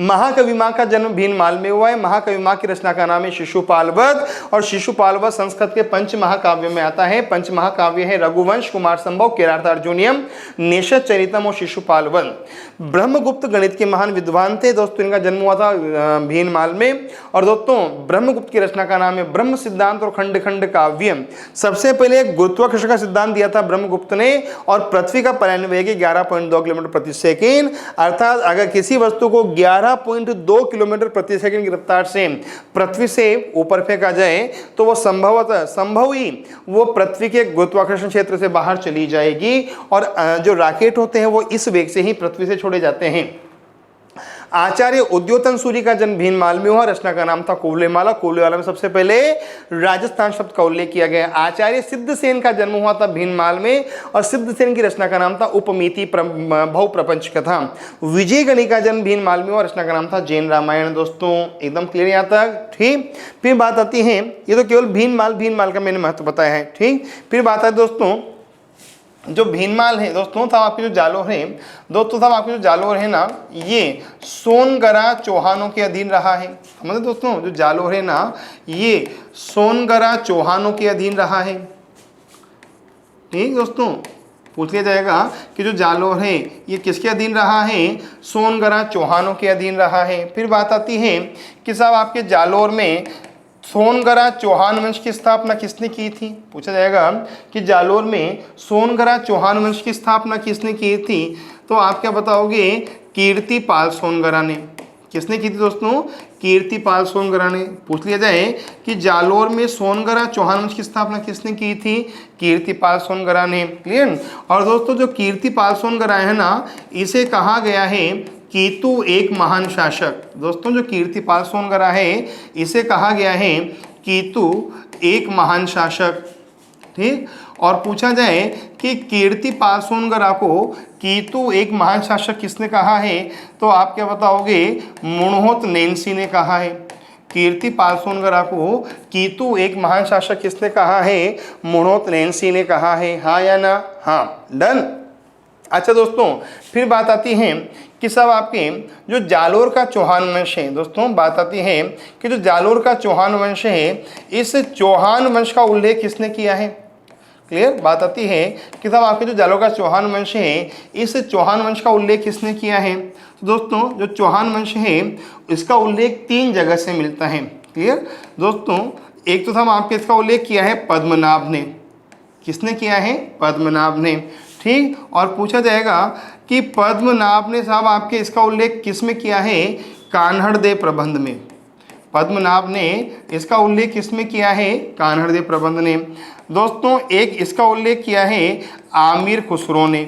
महाकवि मां का जन्म भीनमाल में हुआ है। महाकवि मां की रचना का नाम है शिशुपाल वध। और शिशुपाल वध संस्कृत के पंच महाकाव्य में आता है। पंच महाकाव्य है रघुवंश, कुमार संभव, किरातार्जुनीयम, निषद चरितम और शिशुपाल वध। ब्रह्मगुप्त गणित के महान विद्वान थे। दोस्तों इनका जन्म हुआ था भीनमाल में। और दोस्तों ब्रह्मगुप्त की रचना का नाम है ब्रह्म सिद्धांत और खंड खंड काव्य। सबसे पहले गुरुत्वाकर्षण का सिद्धांत दिया था ब्रह्मगुप्त ने। और पृथ्वी का परिवहन वेग 11.2 किलोमीटर प्रति सेकेंड, अर्थात अगर किसी वस्तु को 11.2 किलोमीटर प्रति सेकंड की रफ्तार से पृथ्वी से ऊपर फेंका जाए तो वो संभव ही वो पृथ्वी के गुरुत्वाकर्षण क्षेत्र से बाहर चली जाएगी। और जो रॉकेट होते हैं वो इस वेग से ही पृथ्वी से छोड़े जाते हैं। आचार्य उद्योतन सूरी का जन्म भीनमाल में हुआ। रचना का नाम था कुवलयमाला। कुवलयमाला में सबसे पहले राजस्थान शब्द का उल्लेख किया गया। आचार्य सिद्धसेन का जन्म हुआ था भीनमाल में और सिद्धसेन की रचना का नाम था उपमिति भव प्रपंच कथा। विजय गणी का जन्म भीनमाल में हुआ। रचना का नाम था जैन रामायण। दोस्तों एकदम क्लियर यहाँ तक। ठीक, फिर बात आती है, ये तो केवल भीनमाल का मैंने महत्व बताया है। ठीक, फिर बात है दोस्तों जो भीनमाल है दोस्तों साहब आपके जो जालोर है, दोस्तों साहब आपके जो जालोर है ना ये सोनगरा चौहानों के अधीन रहा है। समझे दोस्तों, जो जालोर है ना ये सोनगरा चौहानों के अधीन रहा है। ठीक दोस्तों, पूछ लिया जाएगा कि जो जालोर है ये किसके अधीन रहा है, सोनगरा चौहानों के अधीन रहा है। फिर बात आती है कि साहब आपके जालोर में सोनगरा चौहान वंश की स्थापना किसने की थी। पूछा जाएगा कि जालोर में सोनगरा चौहान वंश की स्थापना किसने की थी, तो आप क्या बताओगे, कीर्तिपाल सोनगरा ने। किसने की थी दोस्तों, कीर्तिपाल सोनगरा ने। पूछ लिया जाए कि जालोर में सोनगरा चौहान वंश की स्थापना किसने की थी, कीर्तिपाल सोनगरा ने। क्लियर। और दोस्तों जो कीर्तिपाल सोनगरा है ना, इसे कहा गया है कीतु एक महान शासक। दोस्तों जो कीर्तिपाल सोनगरा है इसे कहा गया है कीतु एक महान शासक। ठीक। और पूछा जाए कि कीर्तिपाल सोनगरा को कीतु एक महान शासक किसने कहा है, तो आप क्या बताओगे, मुणहोत नैन्सी ने कहा है। कीर्तिपाल सोनगरा को कीतु एक महान शासक किसने कहा है, मुणहोत नैन्सी ने कहा है। हाँ या ना, हाँ, डन। अच्छा दोस्तों फिर बात आती है कि सब आपके जो जालोर का चौहान वंश है, दोस्तों बात आती है कि जो जालोर का चौहान वंश है, इस चौहान वंश का उल्लेख किसने किया है। क्लियर। बात आती है कि साहब आपके जो जालोर का चौहान वंश है, इस चौहान वंश का उल्लेख किसने किया है। तो दोस्तों जो चौहान वंश है इसका उल्लेख 3 जगह से मिलता है। क्लियर दोस्तों, एक तो साहब आपके इसका उल्लेख किया है पद्मनाभ ने। किसने किया है, पद्मनाभ ने। ठीक। और पूछा जाएगा कि पद्मनाभ ने साहब आपके इसका उल्लेख किस में किया है, कान्हड़देव प्रबंध में। पद्मनाभ ने इसका उल्लेख किसमें किया है, कान्हड़देव प्रबंध ने। दोस्तों एक इसका उल्लेख किया है आमिर खुसरो ने।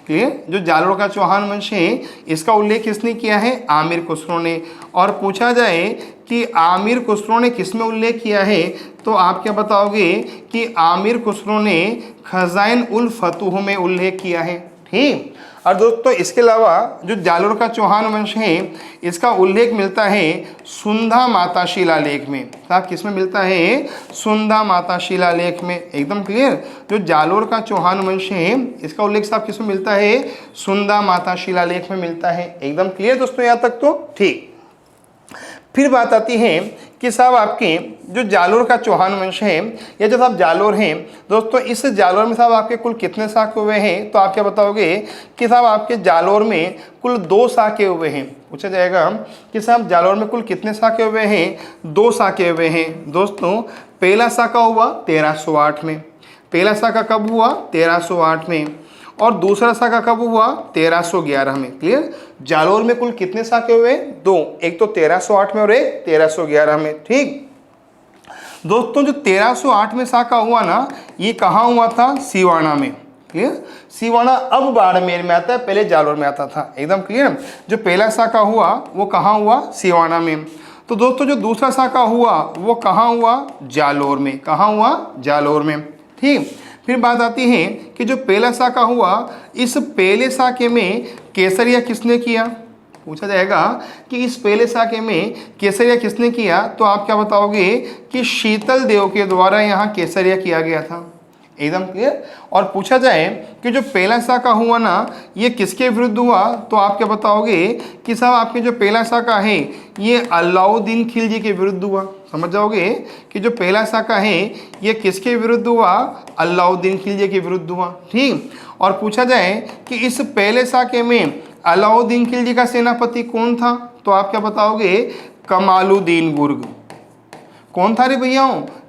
क्लियर। जो जालोर का चौहान वंश है इसका उल्लेख किसने किया है, आमिर खुसरो ने। और पूछा जाए कि आमिर खुसरो ने किस में उल्लेख किया है, तो आप क्या बताओगे कि आमिर खुसरो ने खजाइन उल फतूह में उल्लेख किया है। ठीक। और दोस्तों इसके अलावा जो जालोर का चौहान वंश है इसका उल्लेख मिलता है सुंधा माता शिलालेख में। साहब किस में मिलता है, सुंधा माता शिलालेख में। एकदम क्लियर। जो जालोर का चौहान वंश है इसका उल्लेख साहब किस में मिलता है, सुंधा माता शिलालेख में मिलता है। एकदम क्लियर दोस्तों यहाँ तक तो ठीक। फिर बात आती है कि साहब आपके जो जालोर का चौहान वंश है या जो साहब जालोर हैं दोस्तों, इस जालोर में साहब आपके कुल कितने शाखे हुए हैं, तो आप क्या बताओगे कि साहब आपके जालोर में कुल 2 शाखे हुए हैं। पूछा जाएगा कि साहब जालोर में कुल कितने शाखे हुए हैं, 2 शाखे हुए हैं। दोस्तों पहला शाखा हुआ 1308 में। पहला शाखा कब हुआ, 1308 में। और दूसरा शाखा कब हुआ, 1311 में। क्लियर। जालोर में कुल कितने शाखे हुए, 2, एक तो 1308 में और एक 1311 में। ठीक। दोस्तों जो 1308 में शाखा हुआ ना, ये कहाँ हुआ था, सिवाना में। क्लियर। सिवाना अब बाड़मेर में आता है, पहले जालोर में आता था। एकदम क्लियर। जो पहला शाखा हुआ वो कहाँ हुआ, सिवाना में। तो दोस्तों जो दूसरा शाखा हुआ वो कहाँ हुआ, जालोर में। कहाँ हुआ, जालोर में। ठीक। फिर बात आती है कि जो पहला शाखा हुआ, इस पहले शाखे में केसरिया किसने किया। पूछा जाएगा कि इस पहले शाखे में केसरिया किसने किया, तो आप क्या बताओगे कि शीतल देव के द्वारा यहाँ केसरिया किया गया था। एकदम क्लियर। और पूछा जाए कि जो पहला शाखा हुआ ना, ये किसके विरुद्ध हुआ, तो आप क्या बताओगे कि साहब आपके जो पहला शाखा है ये अलाउद्दीन खिलजी के विरुद्ध हुआ। समझ जाओगे कि जो पहला शाखा है ये किसके विरुद्ध हुआ, अलाउद्दीन खिलजी के विरुद्ध हुआ। ठीक। और पूछा जाए कि इस पहले शाखे में अलाउद्दीन खिलजी का सेनापति कौन था, तो आप क्या बताओगे, कमालुद्दीन गुर्ग। कौन था रे भैया,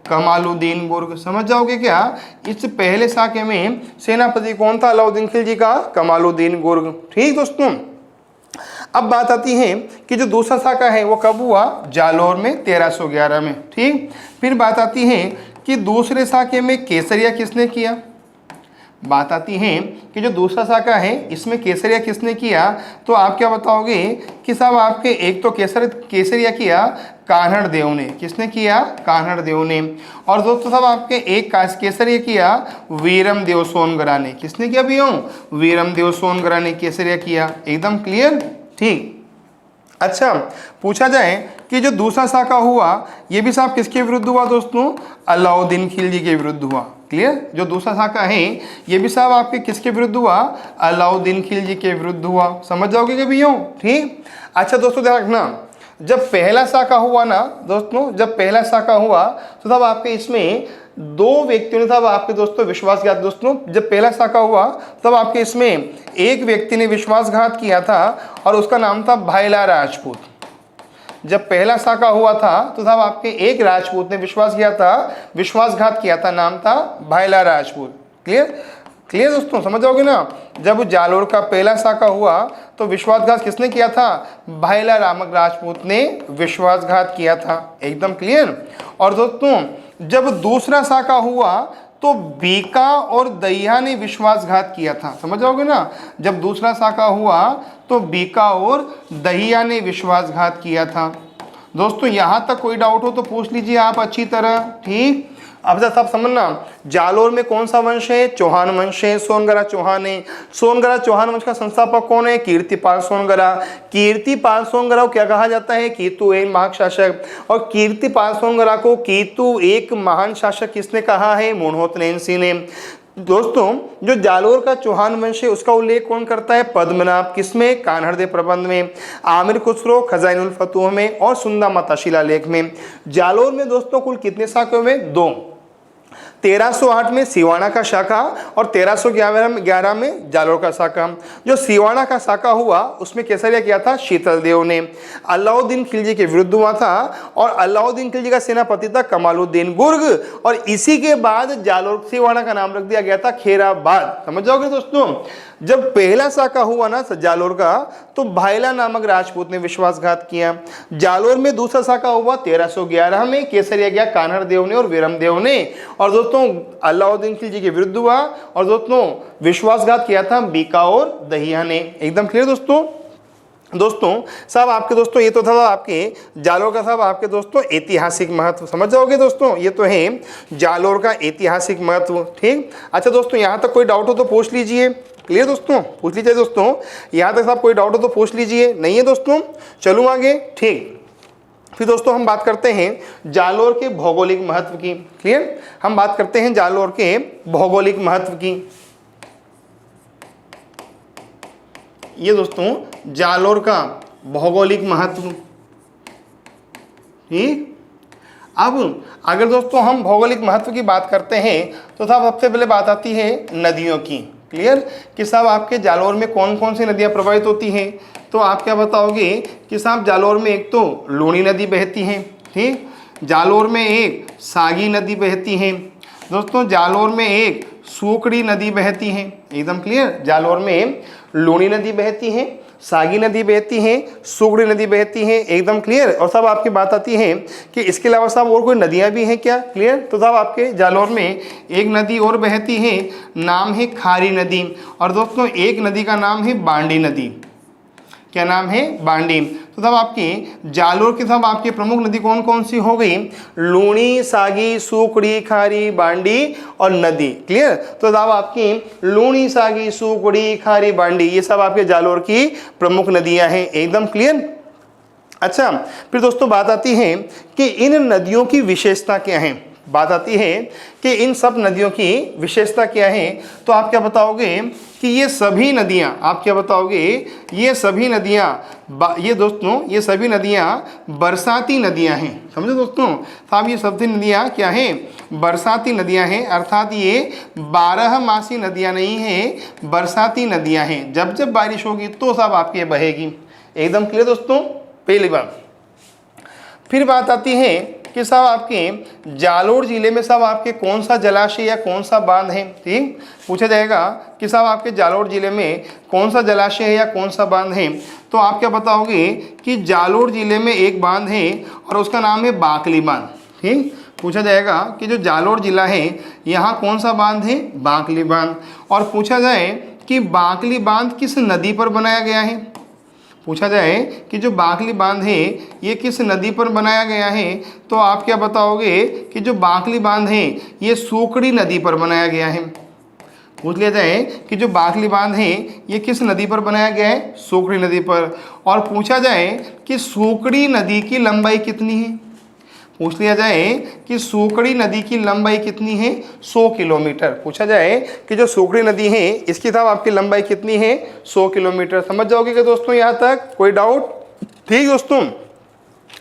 कमालुद्दीन गुर्ग। समझ जाओगे क्या, इस पहले शाखे में सेनापति कौन था अलाउद्दीन खिलजी का, कमालुद्दीन गुर्ग। ठीक दोस्तों। अब बात आती है कि जो दूसरा शाखा है वो कब हुआ, जालोर में 1311 में। ठीक। फिर बात आती है कि दूसरे शाखे में केसरिया किसने किया। बात आती है कि जो दूसरा शाखा है इसमें केसरिया किसने किया, तो आप क्या बताओगे कि साहब आपके एक तो केसरिया किया कान्हड़देव ने। किसने किया, कान्हड़देव ने। और दोस्तों साहब आपके एक केसरिया किया वीरमदेव सोनगरा ने। किसने किया भैया, वीरमदेव सोनगरा ने केसरिया किया। एकदम क्लियर। ठीक। अच्छा पूछा जाए कि जो दूसरा शाखा हुआ ये भी साहब किसके विरुद्ध हुआ दोस्तों, अलाउद्दीन खिलजी के विरुद्ध हुआ। क्लियर। जो दूसरा शाखा है ये भी साहब आपके किसके विरुद्ध हुआ, अलाउद्दीन खिलजी के विरुद्ध हुआ। समझ जाओगे क्या भैया। ठीक। अच्छा दोस्तों ध्यान रखना, जब पहला शाखा हुआ ना दोस्तों, जब पहला शाखा हुआ तो तब आपके इसमें दो व्यक्तियों ने साहब आपके दोस्तों विश्वासघात, दोस्तों जब पहला साका हुआ तब आपके इसमें एक व्यक्ति ने विश्वासघात किया था और उसका नाम था भायला राजपूत। जब पहला साका हुआ था तो साहब आपके एक राजपूत ने विश्वासघात किया था, नाम था भायला राजपूत। क्लियर दोस्तों, समझ जाओगे ना। जब जालोर का पहला साका हुआ तो विश्वासघात किसने किया था? भायला रामक राजपूत ने विश्वासघात किया था। एकदम क्लियर। और दोस्तों जब दूसरा साका हुआ तो बीका और दहिया ने विश्वासघात किया था। समझ जाओगे ना। जब दूसरा साका हुआ तो बीका और दहिया ने विश्वासघात किया था। दोस्तों यहां तक कोई डाउट हो तो पूछ लीजिए आप अच्छी तरह। ठीक, अब साहब समझना, जालोर में कौन सा वंश है? चौहान वंश है। सोनगरा चौहान है। सोनगरा चौहान वंश का संस्थापक कौन है? कीर्तिपाल सोनगरा। कीर्तिपाल सोनगरा को क्या कहा जाता है? कीतु एक महान शासक। और कीर्तिपाल सोनगरा को कीतु एक महान शासक किसने कहा है? मोनहोत सिंह ने। दोस्तों जो जालोर का चौहान वंश है उसका उल्लेख कौन करता है? पद्मनाभ। किसमें? कान्हड़देव प्रबंध में, आमिर खुसरो खजाइनुल फतूह में और सुंदा माता शिलालेख में। जालोर में दोस्तों कुल कितने साके हुए? 2। 1308 में सिवाना का शाखा और 1311 में जालोर का शाखा। जो सिवाना का शाखा हुआ उसमें केसरिया किया था शीतल देव ने। अलाउद्दीन खिलजी के विरुद्ध हुआ था और अलाउद्दीन खिलजी का सेनापति था कमालुद्दीन गुर्ग। और इसी के बाद जालोर सिवाना का नाम रख दिया गया था खेराबाद। समझ जाओगे दोस्तों। जब पहला साका हुआ ना जालोर का तो भायला नामक राजपूत ने विश्वासघात किया। जालोर में दूसरा साका हुआ 1311 में, केसरिया गया कान्हड़ देव ने और वीरम देव ने। और दोस्तों अलाउद्दीन खिलजी के विरुद्ध हुआ और दोस्तों विश्वासघात किया था बीका और दहिया ने। एकदम क्लियर दोस्तों साहब आपके दोस्तों ये तो था आपके जालोर का साहब आपके दोस्तों ऐतिहासिक महत्व। समझ जाओगे दोस्तों, ये तो है जालोर का ऐतिहासिक महत्व। ठीक, अच्छा दोस्तों यहाँ तक कोई डाउट हो तो पूछ लीजिए। क्लियर दोस्तों, पूछ लीजिए दोस्तों। यहाँ तक साहब कोई डाउट हो तो पूछ लीजिए। नहीं है दोस्तों, चलूँ आगे। ठीक, फिर दोस्तों हम बात करते हैं जालोर के भौगोलिक महत्व की। क्लियर, हम बात करते हैं जालोर के भौगोलिक महत्व की। ये दोस्तों जालोर का भौगोलिक महत्व। ठीक, अब अगर दोस्तों हम भौगोलिक महत्व की बात करते हैं तो साहब सबसे पहले बात आती है नदियों की। क्लियर, कि साहब आपके जालोर में कौन कौन सी नदियां प्रवाहित होती हैं? तो आप क्या बताओगे कि साहब जालोर में एक तो लूणी नदी बहती है। ठीक, जालोर में एक सागी नदी बहती है। दोस्तों जालोर में एक सूकड़ी नदी बहती है। एकदम क्लियर, जालोर में लूणी नदी बहती है, सागी नदी बहती है, सूकड़ी नदी बहती है। एकदम क्लियर। और साहब आपकी बात आती है कि इसके अलावा साहब और कोई नदियां भी हैं क्या? क्लियर, तो साहब आपके जालोर में एक नदी और बहती है, नाम है खारी नदी। और दोस्तों एक नदी का नाम है बांडी नदी। क्या नाम है? बांडी। तो साहब आपकी जालोर की साहब आपकी प्रमुख नदी कौन कौन सी हो गई? लूणी, सागी, सूकड़ी, खारी, बांडी और नदी। क्लियर, तो साहब आपकी लूणी, सागी, सूकड़ी, खारी, बांडी ये सब आपके जालोर की प्रमुख नदियां हैं। एकदम क्लियर। अच्छा, फिर दोस्तों बात आती है कि इन नदियों की विशेषता क्या है। बात आती है कि इन सब नदियों की विशेषता क्या है। तो आप क्या बताओगे कि ये सभी नदियां, आप क्या बताओगे? ये सभी नदियां, ये दोस्तों ये सभी नदियां बरसाती नदियां हैं। समझो दोस्तों, साहब ये सभी नदियां क्या हैं? बरसाती नदियां हैं। अर्थात ये 12 मासी नदियां नहीं हैं, बरसाती नदियां हैं। जब जब बारिश होगी तो साहब आपकी बहेगी। एकदम क्लियर दोस्तों, पहली बात। फिर बात आती है कि साहब आपके जालोर जिले में साहब आपके कौन सा जलाशय या कौन सा बांध है। ठीक, पूछा जाएगा कि साहब आपके जालोर जिले में कौन सा जलाशय है या कौन सा बांध है। तो आप क्या बताओगे कि जालोर जिले में एक बांध है और उसका नाम है बाकली बांध। ठीक, पूछा जाएगा कि जो जालोर जिला है यहाँ कौन सा बांध है? बाकली बांध। और पूछा जाए कि बाकली बांध किस नदी पर बनाया गया है। पूछा जाए कि जो बाकली बांध है ये किस नदी पर बनाया गया है। तो आप क्या बताओगे कि जो बाकली बांध है ये सूकड़ी नदी पर बनाया गया है। पूछ लिया जाए कि जो बाकली बांध है ये किस नदी पर बनाया गया है? सूकड़ी नदी पर। और पूछा जाए कि सूकड़ी नदी की लंबाई कितनी है। पूछ लिया जाए कि सूकड़ी नदी की लंबाई कितनी है? 100 किलोमीटर। पूछा जाए कि जो सूकड़ी नदी है इसकी साहब आपकी लंबाई कितनी है? 100 किलोमीटर। समझ जाओगे क्या दोस्तों यहाँ तक? कोई डाउट? ठीक दोस्तों,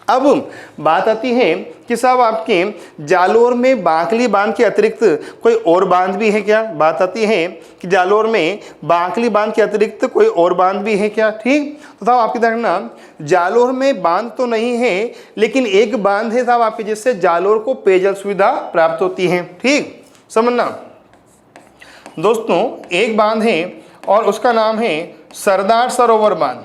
अब बात आती है कि साहब आपके जालोर में बांकली बांध के अतिरिक्त कोई और बांध भी है क्या। बात आती है कि जालोर में बांकली बांध के अतिरिक्त कोई और बांध भी है क्या। ठीक, तो साहब आपकी देखना जालोर में बांध तो नहीं है, लेकिन एक बांध है साहब आपके जिससे जालोर को पेयजल सुविधा प्राप्त होती है। ठीक, समझना दोस्तों, एक बांध है और उसका नाम है सरदार सरोवर बांध।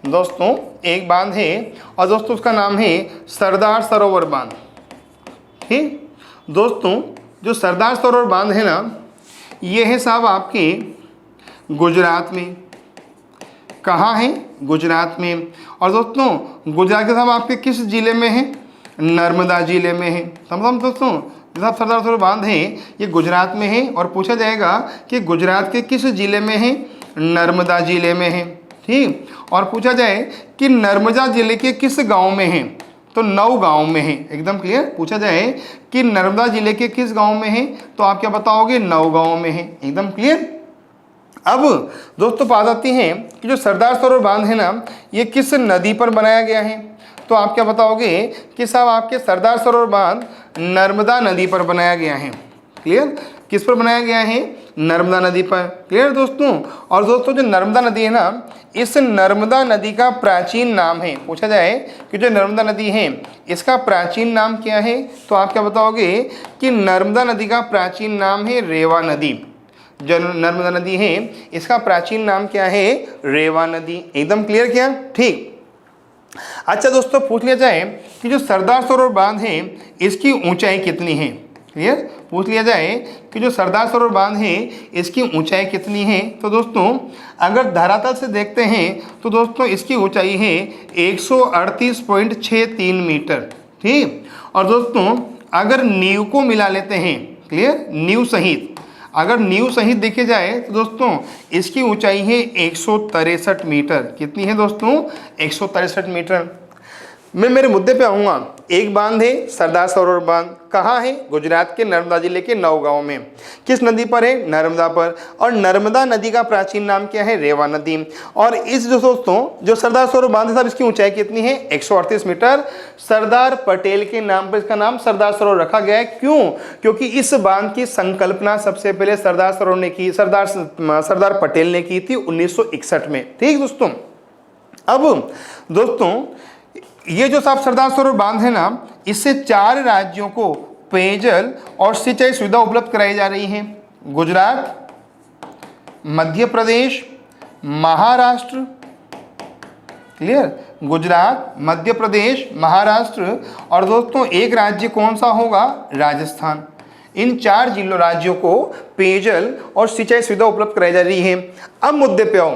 दोस्तों एक बांध है और दोस्तों उसका नाम है सरदार सरोवर बांध। ठीक दोस्तों, जो सरदार सरोवर बांध है ना, ये है साहब आपके गुजरात में। कहाँ है? गुजरात में। और दोस्तों गुजरात के साहब आपके किस जिले में है? नर्मदा जिले में है। समझो दोस्तों, साहब सरदार सरोवर बांध है ये गुजरात में है और पूछा जाएगा कि गुजरात के किस जिले में है? नर्मदा जिले में है। ठीक, और पूछा जाए कि नर्मदा जिले के किस गांव में है? तो नौगांव में है। एकदम क्लियर। पूछा जाए कि नर्मदा जिले के किस गांव में है, तो आप क्या बताओगे? नौगांव में है। एकदम क्लियर। अब दोस्तों बात आती है कि जो सरदार सरोवर बांध है ना, ये किस नदी पर बनाया गया है, तो आप क्या बताओगे कि साहब आपके सरदार सरोवर बांध नर्मदा नदी पर बनाया गया है। क्लियर, किस पर बनाया गया है? नर्मदा नदी पर। क्लियर दोस्तों। और दोस्तों जो नर्मदा नदी है ना, इस नर्मदा नदी का प्राचीन नाम है। पूछा जाए कि जो नर्मदा नदी है इसका प्राचीन नाम क्या है, तो आप क्या बताओगे कि नर्मदा नदी का प्राचीन नाम है रेवा नदी। जो नर्मदा नदी है इसका प्राचीन नाम क्या है? रेवा नदी। एकदम क्लियर किया। ठीक, अच्छा दोस्तों पूछ लिया जाए कि जो सरदार सरोवर बांध है इसकी ऊंचाई कितनी है। क्लियर, पूछ लिया जाए कि जो सरदार सरोवर बांध है इसकी ऊंचाई कितनी है, तो दोस्तों अगर धरातल से देखते हैं तो दोस्तों इसकी ऊंचाई है 138.63 मीटर। ठीक, और दोस्तों अगर नींव को मिला लेते हैं, क्लियर, नींव सहित, अगर नींव सहित देखे जाए तो दोस्तों इसकी ऊंचाई है 163 मीटर। कितनी है दोस्तों? 163 मीटर। मैं मेरे मुद्दे पे आऊँगा। एक बांध है सरदार सरोवर बांध। कहाँ है? गुजरात के नर्मदा जिले के नौगांव में। किस नदी पर है? नर्मदा पर। और नर्मदा नदी का प्राचीन नाम क्या है? रेवा नदी। और इस जो दोस्तों जो सरदार सरोवर बांध है साहब इसकी ऊंचाई कितनी है? 138 मीटर। सरदार पटेल के नाम पर इसका नाम सरदार सरोवर रखा गया है। क्यों? क्योंकि इस बांध की संकल्पना सबसे पहले सरदार सरोवर ने की, सरदार पटेल ने की थी 1961 में। ठीक दोस्तों। अब दोस्तों ये जो साहब सरदार सरोवर बांध है ना, इससे 4 राज्यों को पेयजल और सिंचाई सुविधा उपलब्ध कराई जा रही है। गुजरात, मध्य प्रदेश, महाराष्ट्र। क्लियर, गुजरात, मध्य प्रदेश, महाराष्ट्र और दोस्तों एक राज्य कौन सा होगा? राजस्थान। इन 4 जिलों राज्यों को पेयजल और सिंचाई सुविधा उपलब्ध कराई जा रही है। अब मुद्दे पे आओ।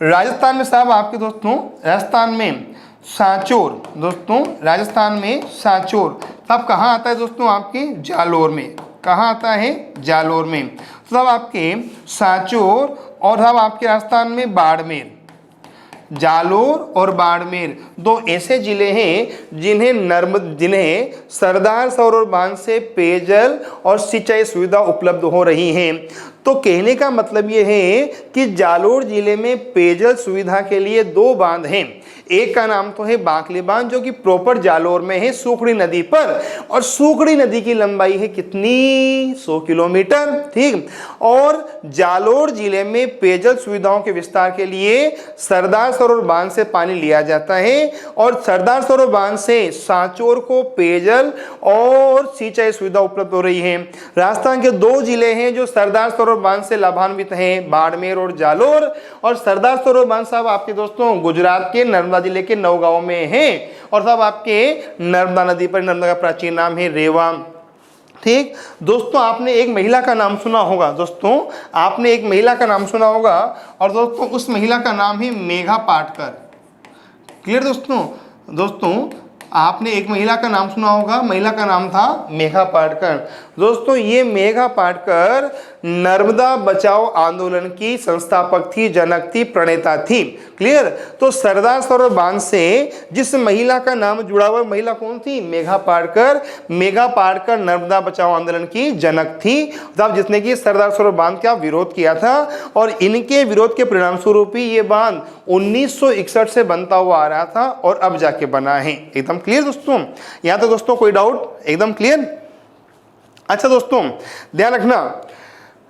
राजस्थान में साहब आपके दोस्तों, राजस्थान में सांचौर। दोस्तों राजस्थान में सांचौर तब कहाँ आता है दोस्तों? आपके जालोर में। कहाँ आता है? जालोर में। तो तब आपके सांचौर और तब आपके राजस्थान में बाड़मेर। जालोर और बाड़मेर 2 ऐसे जिले हैं जिन्हें सरदार सरोवर बांध से पेयजल और सिंचाई सुविधा उपलब्ध हो रही है। तो कहने का मतलब ये है कि जालोर जिले में पेयजल सुविधा के लिए 2 बांध हैं। एक का नाम तो है बांकली बांध जो कि प्रॉपर जालोर में है सूखड़ी नदी पर, और सूखड़ी नदी की लंबाई है कितनी? 100 किलोमीटर। ठीक, और जालोर जिले में पेयजल सुविधाओं के विस्तार के लिए सरदार सरोवर बांध से पानी लिया जाता है और सरदार सरोवर बांध से सांचौर को पेयजल और सिंचाई सुविधा उपलब्ध हो रही है। राजस्थान के 2 जिले हैं जो सरदार सरोवर बांध से लाभान्वित हैं, बाड़मेर और जालोर। और सरदार सरोवर बांध साहब आपके दोस्तों गुजरात के नर्मदा जिले के नौगांव में है और साहब आपके नर्मदा नदी पर, नर्मदा का प्राचीन नाम है रेवा। ठीक दोस्तों, आपने एक महिला का नाम सुना होगा। दोस्तों आपने एक महिला का नाम सुना होगा और दोस्तों उस महिला का नाम है मेघा पाटकर। क्लियर दोस्तों आपने एक महिला का नाम सुना होगा, महिला का नाम था मेघा पाटकर। दोस्तों ये मेघा पाटकर नर्मदा बचाओ आंदोलन की संस्थापक थी, जनक थी, प्रणेता थी। क्लियर। तो सरदार सरोवर बांध से जिस महिला का नाम जुड़ा हुआ, महिला कौन थी? मेघा पाटकर। मेघा पाटकर नर्मदा बचाओ आंदोलन की जनक थी, तब जिसने कि सरदार सरोवर बांध का विरोध किया था, और इनके विरोध के परिणाम स्वरूप ही ये बांध 1961 से बनता हुआ आ रहा था और अब जाके बना है। एकदम क्लियर दोस्तों? यहां तो दोस्तों कोई डाउट? एकदम क्लियर। अच्छा दोस्तों ध्यान रखना,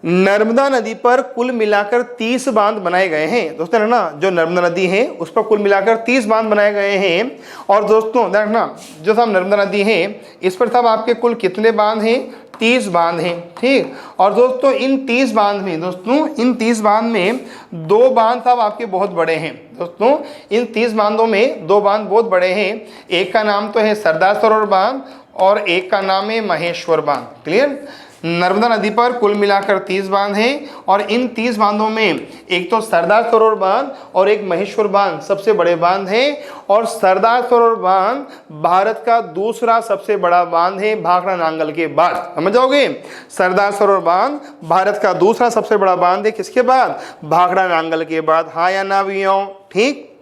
नर्मदा नदी पर कुल मिलाकर 30 बांध बनाए गए हैं। दोस्तों है ना, जो नर्मदा नदी है उस पर कुल मिलाकर 30 बांध बनाए गए हैं। और दोस्तों ध्यान रखना, जो सब नर्मदा नदी है इस पर सब आपके कुल कितने बांध हैं? 30 बांध हैं। ठीक। और दोस्तों इन 30 बांध में, दोस्तों इन 30 बांध में 2 बांध सब आपके बहुत बड़े हैं। दोस्तों इन 30 बांधों में 2 बांध बहुत बड़े हैं। एक का नाम तो है सरदार सरोवर बांध और एक का नाम है महेश्वर बांध। क्लियर। नर्मदा नदी पर कुल मिलाकर 30 बांध हैं और इन 30 बांधों में एक तो सरदार सरोवर बांध और एक महेश्वर बांध सबसे बड़े बांध हैं। और सरदार सरोवर बांध भारत का दूसरा सबसे बड़ा बांध है भाखड़ा नांगल के बाद। समझ जाओगे? सरदार सरोवर बांध भारत का दूसरा सबसे बड़ा बांध है, किसके बाद? भाखड़ा नांगल के बाद। हाँ या ना भैया? ठीक।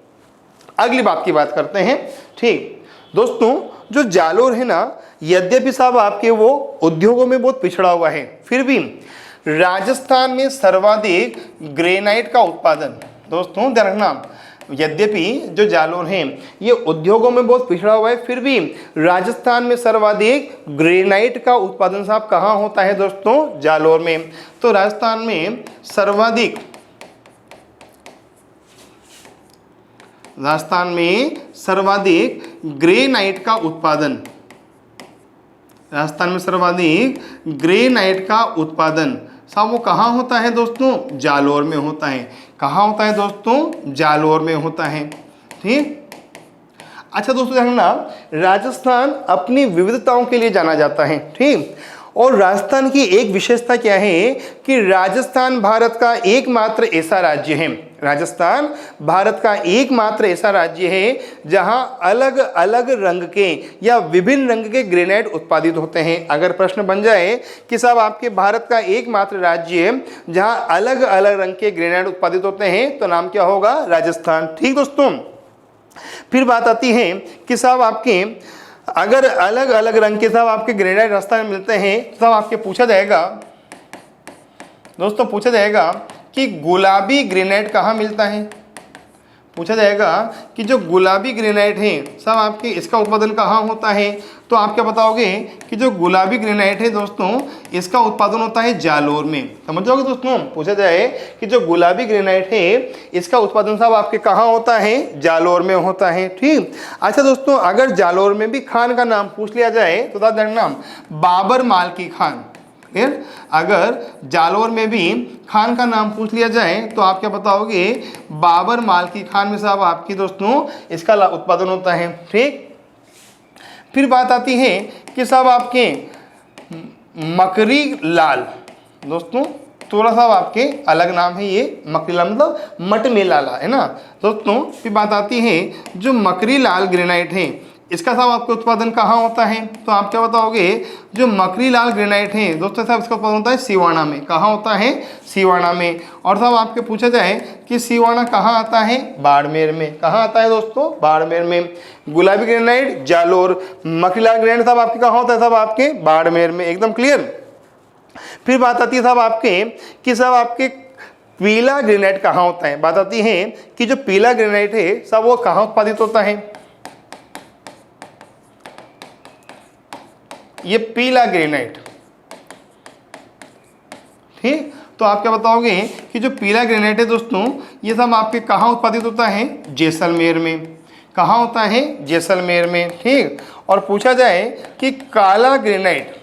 अगली बात की बात करते हैं। ठीक दोस्तों, जो जालोर है ना, यद्यपि साहब आपके वो उद्योगों में बहुत पिछड़ा हुआ है, फिर भी राजस्थान में सर्वाधिक ग्रेनाइट का उत्पादन। दोस्तों ध्यान रखना, यद्यपि जो जालोर है ये उद्योगों में बहुत पिछड़ा हुआ है, फिर भी राजस्थान में सर्वाधिक ग्रेनाइट का उत्पादन साहब कहाँ होता है? दोस्तों जालोर में। तो राजस्थान में सर्वाधिक ग्रेनाइट का उत्पादन, राजस्थान में सर्वाधिक ग्रेनाइट का उत्पादन साहब वो कहाँ होता है? दोस्तों जालोर में होता है। कहाँ होता है दोस्तों? जालोर में होता है। ठीक। अच्छा दोस्तों देखना, राजस्थान अपनी विविधताओं के लिए जाना जाता है। ठीक। और राजस्थान की एक विशेषता क्या है कि राजस्थान भारत का एकमात्र ऐसा राज्य है, राजस्थान भारत का एकमात्र ऐसा राज्य है जहां अलग अलग रंग के या विभिन्न रंग के ग्रेनाइट उत्पादित होते हैं। अगर प्रश्न बन जाए कि साहब आपके भारत का एकमात्र राज्य है जहां अलग अलग रंग के ग्रेनाइट उत्पादित होते हैं, तो नाम क्या होगा? राजस्थान। ठीक दोस्तों। फिर बात आती है कि साहब आपके अगर अलग अलग रंग के साहब आपके ग्रेनाइट राजस्थान में मिलते हैं, तो साहब आपके पूछा जाएगा, दोस्तों पूछा जाएगा कि गुलाबी ग्रेनाइट कहाँ मिलता है? पूछा जाएगा कि जो गुलाबी ग्रेनाइट है सब आपके इसका उत्पादन कहाँ होता है? तो आप क्या बताओगे कि जो गुलाबी ग्रेनाइट है दोस्तों इसका उत्पादन होता है जालोर में। समझ जाओगे दोस्तों? पूछा जाए कि जो गुलाबी ग्रेनाइट है इसका उत्पादन साहब आपके कहाँ होता है? जालोर में होता है। ठीक। अच्छा दोस्तों, अगर जालोर में भी खान का नाम पूछ लिया जाए तो नाम बाबर माल की खान। क्लियर। अगर जालोर में भी खान का नाम पूछ लिया जाए तो आप क्या बताओगे? बाबर माल की खान में साहब आपकी दोस्तों इसका उत्पादन होता है। ठीक। फिर बात आती है कि साहब आपके मकरी लाल, दोस्तों थोड़ा सा आपके अलग नाम है ये, मकरी लाल मतलब मट में लाला है ना दोस्तों। फिर बात आती है जो मकरी लाल ग्रेनाइट है इसका साहब आपका उत्पादन कहाँ होता है? तो आप क्या बताओगे? जो मकरी लाल ग्रेनाइट है दोस्तों साहब इसका उत्पादन होता है सिवाना में। कहाँ होता है? सिवाना में। और साहब आपके पूछा जाए कि सिवाना कहाँ आता है? बाड़मेर में। कहाँ आता है दोस्तों? बाड़मेर में। गुलाबी ग्रेनाइट जालोर, मकरी लाल ग्रेनाइट साहब आपके कहाँ होता है? साहब आपके बाड़मेर में। एकदम क्लियर। फिर बात आती है साहब आपके कि साहब आपके पीला ग्रेनाइट कहाँ होता है? बात आती है कि जो पीला ग्रेनाइट है साहब वो कहाँ उत्पादित होता है? ये पीला ग्रेनाइट। ठीक। तो आप क्या बताओगे कि जो पीला ग्रेनाइट है दोस्तों ये सब आपके कहाँ उत्पादित होता है? जैसलमेर में। कहाँ होता है? जैसलमेर में। ठीक। और पूछा जाए कि काला ग्रेनाइट,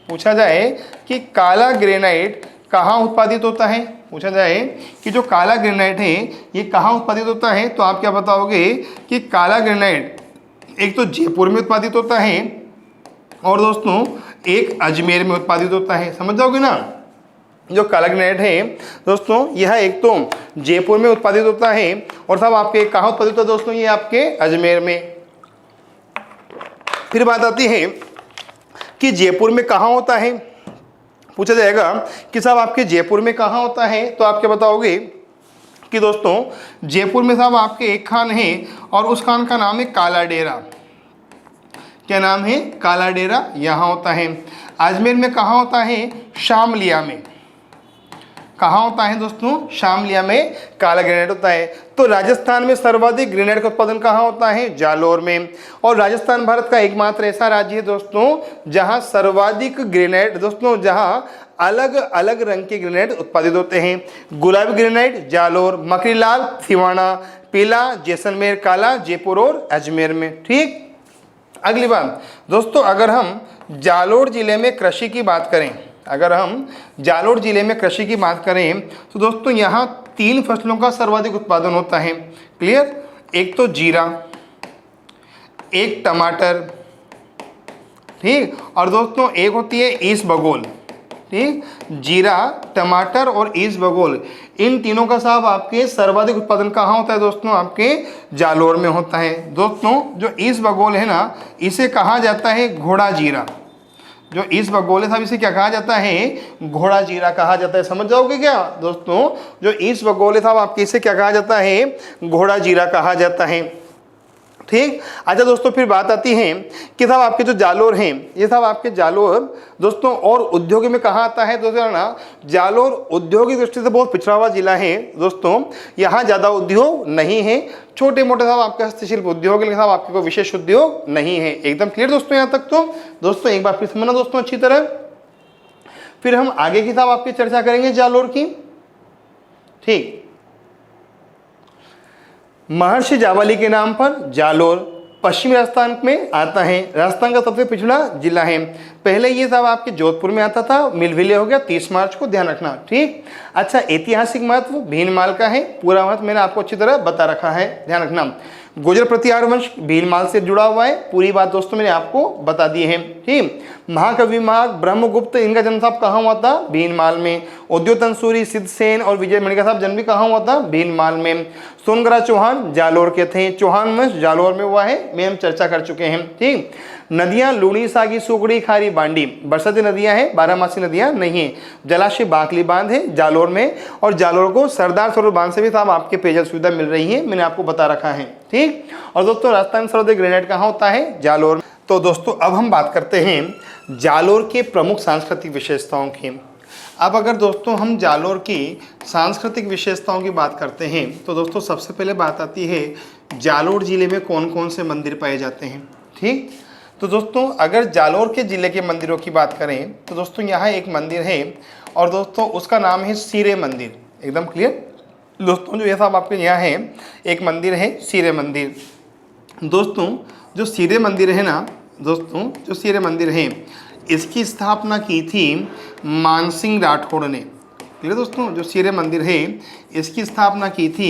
पूछा जाए कि काला ग्रेनाइट कहाँ उत्पादित होता है? पूछा जाए कि जो काला ग्रेनाइट है ये कहाँ उत्पादित होता है? तो आप क्या बताओगे कि काला ग्रेनाइट एक तो जयपुर में उत्पादित होता है और दोस्तों एक अजमेर में उत्पादित होता है। समझ जाओगे ना? जो काला ग्रेनाइट है दोस्तों यह एक तो जयपुर में उत्पादित होता है और साहब आपके कहाँ उत्पादित होता है दोस्तों? ये आपके अजमेर में। फिर बात आती है कि जयपुर में कहाँ होता है? पूछा जाएगा कि साहब आपके जयपुर में कहाँ होता है, तो आप क्या बताओगे कि दोस्तों जयपुर में साहब आपके एक खान है और उस खान का नाम है काला डेरा। क्या नाम है? काला डेरा, यहाँ होता है। अजमेर में कहाँ होता है? शामलिया में। कहाँ होता है दोस्तों? शामलिया में काला ग्रेनाइट होता है। तो राजस्थान में सर्वाधिक ग्रेनाइट का उत्पादन कहाँ होता है? जालोर में। और राजस्थान भारत का एकमात्र ऐसा राज्य है दोस्तों जहाँ सर्वाधिक ग्रेनाइट दोस्तों जहाँ अलग अलग रंग के ग्रेनाइट उत्पादित होते हैं। गुलाबी ग्रेनाइट जालोर, मकरीलाल सिवाना, पीला जैसलमेर, काला जयपुर और अजमेर में। ठीक, अगली बात दोस्तों, अगर हम जालोर जिले में कृषि की बात करें, अगर हम जालोर जिले में कृषि की बात करें तो दोस्तों यहाँ 3 फसलों का सर्वाधिक उत्पादन होता है। क्लियर? एक तो जीरा, एक टमाटर, ठीक, और दोस्तों एक होती है ईसबगोल। ठीक, जीरा, टमाटर और ईसबगोल, इन तीनों का साहब आपके सर्वाधिक उत्पादन कहाँ होता है दोस्तों? आपके जालोर में होता है। दोस्तों जो ईसबगोल है ना, इसे कहा जाता है घोड़ा जीरा। जो ईसबगोल है साहब इसे क्या कहा जाता है? घोड़ा जीरा कहा जाता है। समझ जाओगे क्या दोस्तों? जो ईसबगोल है साहब आपके इसे क्या कहा जाता है? घोड़ा जीरा कहा जाता है। ठीक, अच्छा दोस्तों फिर बात आती है कि साहब आपके जो जालोर हैं, ये साहब आपके जालोर दोस्तों और उद्योग में कहाँ आता है दोस्तों? ना, जालोर औद्योगिक दृष्टि से बहुत पिछड़ा हुआ जिला है दोस्तों। यहाँ ज़्यादा उद्योग नहीं है, छोटे मोटे साहब आपके हस्तशिल्प उद्योग के साहब आपके कोई विशेष उद्योग नहीं है। एकदम क्लियर दोस्तों यहाँ तक? तो दोस्तों एक बार फिर समझना दोस्तों अच्छी तरह। फिर हम आगे की साहब आपकी चर्चा करेंगे जालोर की। ठीक, महर्षि जावाली के नाम पर जालोर पश्चिमी राजस्थान में आता है। राजस्थान का सबसे पिछड़ा जिला है। पहले ये साहब आपके जोधपुर में आता था, मिल विलय हो गया 30 मार्च को, ध्यान रखना। ठीक, अच्छा ऐतिहासिक महत्व भीनमाल का है, पूरा महत्व मैंने आपको अच्छी तरह बता रखा है, ध्यान रखना। गुर्जर प्रतिहार वंश भीनमाल से जुड़ा हुआ है, पूरी बात दोस्तों मैंने आपको बता दी है। ठीक, महाकवि महाग ब्रह्मगुप्त, इनका जन्म साहब कहाँ हुआ था? भीनमाल में। उद्योतन सूरी, सिद्धसेन और विजय मणि का साहब जन्म भी कहाँ हुआ था? भीनमाल में। सोनग्रा चौहान जालोर के थे, चौहान वंश जालोर में हुआ है, में हम चर्चा कर चुके हैं। ठीक, नदियां लूणी, सागी, सुगड़ी, खारी, बांडी बरसाती नदियां हैं, बारहमासी नदियां नहीं है। जलाशय बाकली बांध है जालोर में, और जालोर को सरदार सरोवर बांध से भी साहब आपके पेयजल सुविधा मिल रही है, मैंने आपको बता रखा है। ठीक, और दोस्तों राजस्थान सर्वाधिक ग्रेनाइट कहाँ होता है? जालोर। तो दोस्तों अब हम बात करते हैं जालोर के प्रमुख सांस्कृतिक विशेषताओं की। अब अगर दोस्तों हम जालोर की सांस्कृतिक विशेषताओं की बात करते हैं तो दोस्तों सबसे पहले बात आती है जालोर जिले में कौन कौन से मंदिर पाए जाते हैं। ठीक, तो दोस्तों अगर जालोर के ज़िले के मंदिरों की बात करें तो दोस्तों यहाँ एक मंदिर है और दोस्तों उसका नाम है सीरे मंदिर। एकदम क्लियर दोस्तों, जो ये साहब आपके यहाँ है एक मंदिर है सीरे मंदिर। दोस्तों जो सीरे मंदिर है ना दोस्तों, जो सीरे मंदिर है इसकी स्थापना की थी मानसिंह राठौड़ ने। ठीक है दोस्तों, जो सीरे मंदिर है इसकी स्थापना की थी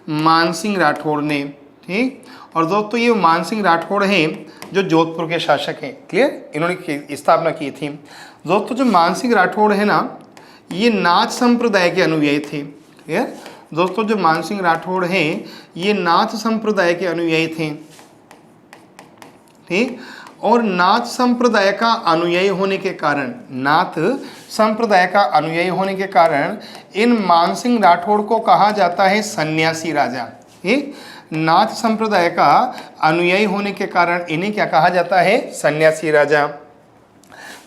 मानसिंह राठौड़ ने। ठीक, और दोस्तों ये मानसिंह राठौड़ हैं जो जोधपुर के शासक हैं। क्लियर, इन्होंने स्थापना की थी। दोस्तों जो मानसिंह राठौड़ है ना, ये नाथ संप्रदाय के अनुयायी थे। क्लियर दोस्तों, जो मानसिंह राठौड़ हैं ये नाथ संप्रदाय के अनुयायी थे। ठीक, और नाथ संप्रदाय का अनुयायी होने के कारण, नाथ संप्रदाय का अनुयायी होने के कारण इन मानसिंह राठौड़ को कहा जाता है सन्यासी राजा। ठीक, नाथ संप्रदाय का अनुयायी होने के कारण इन्हें क्या कहा जाता है? सन्यासी राजा।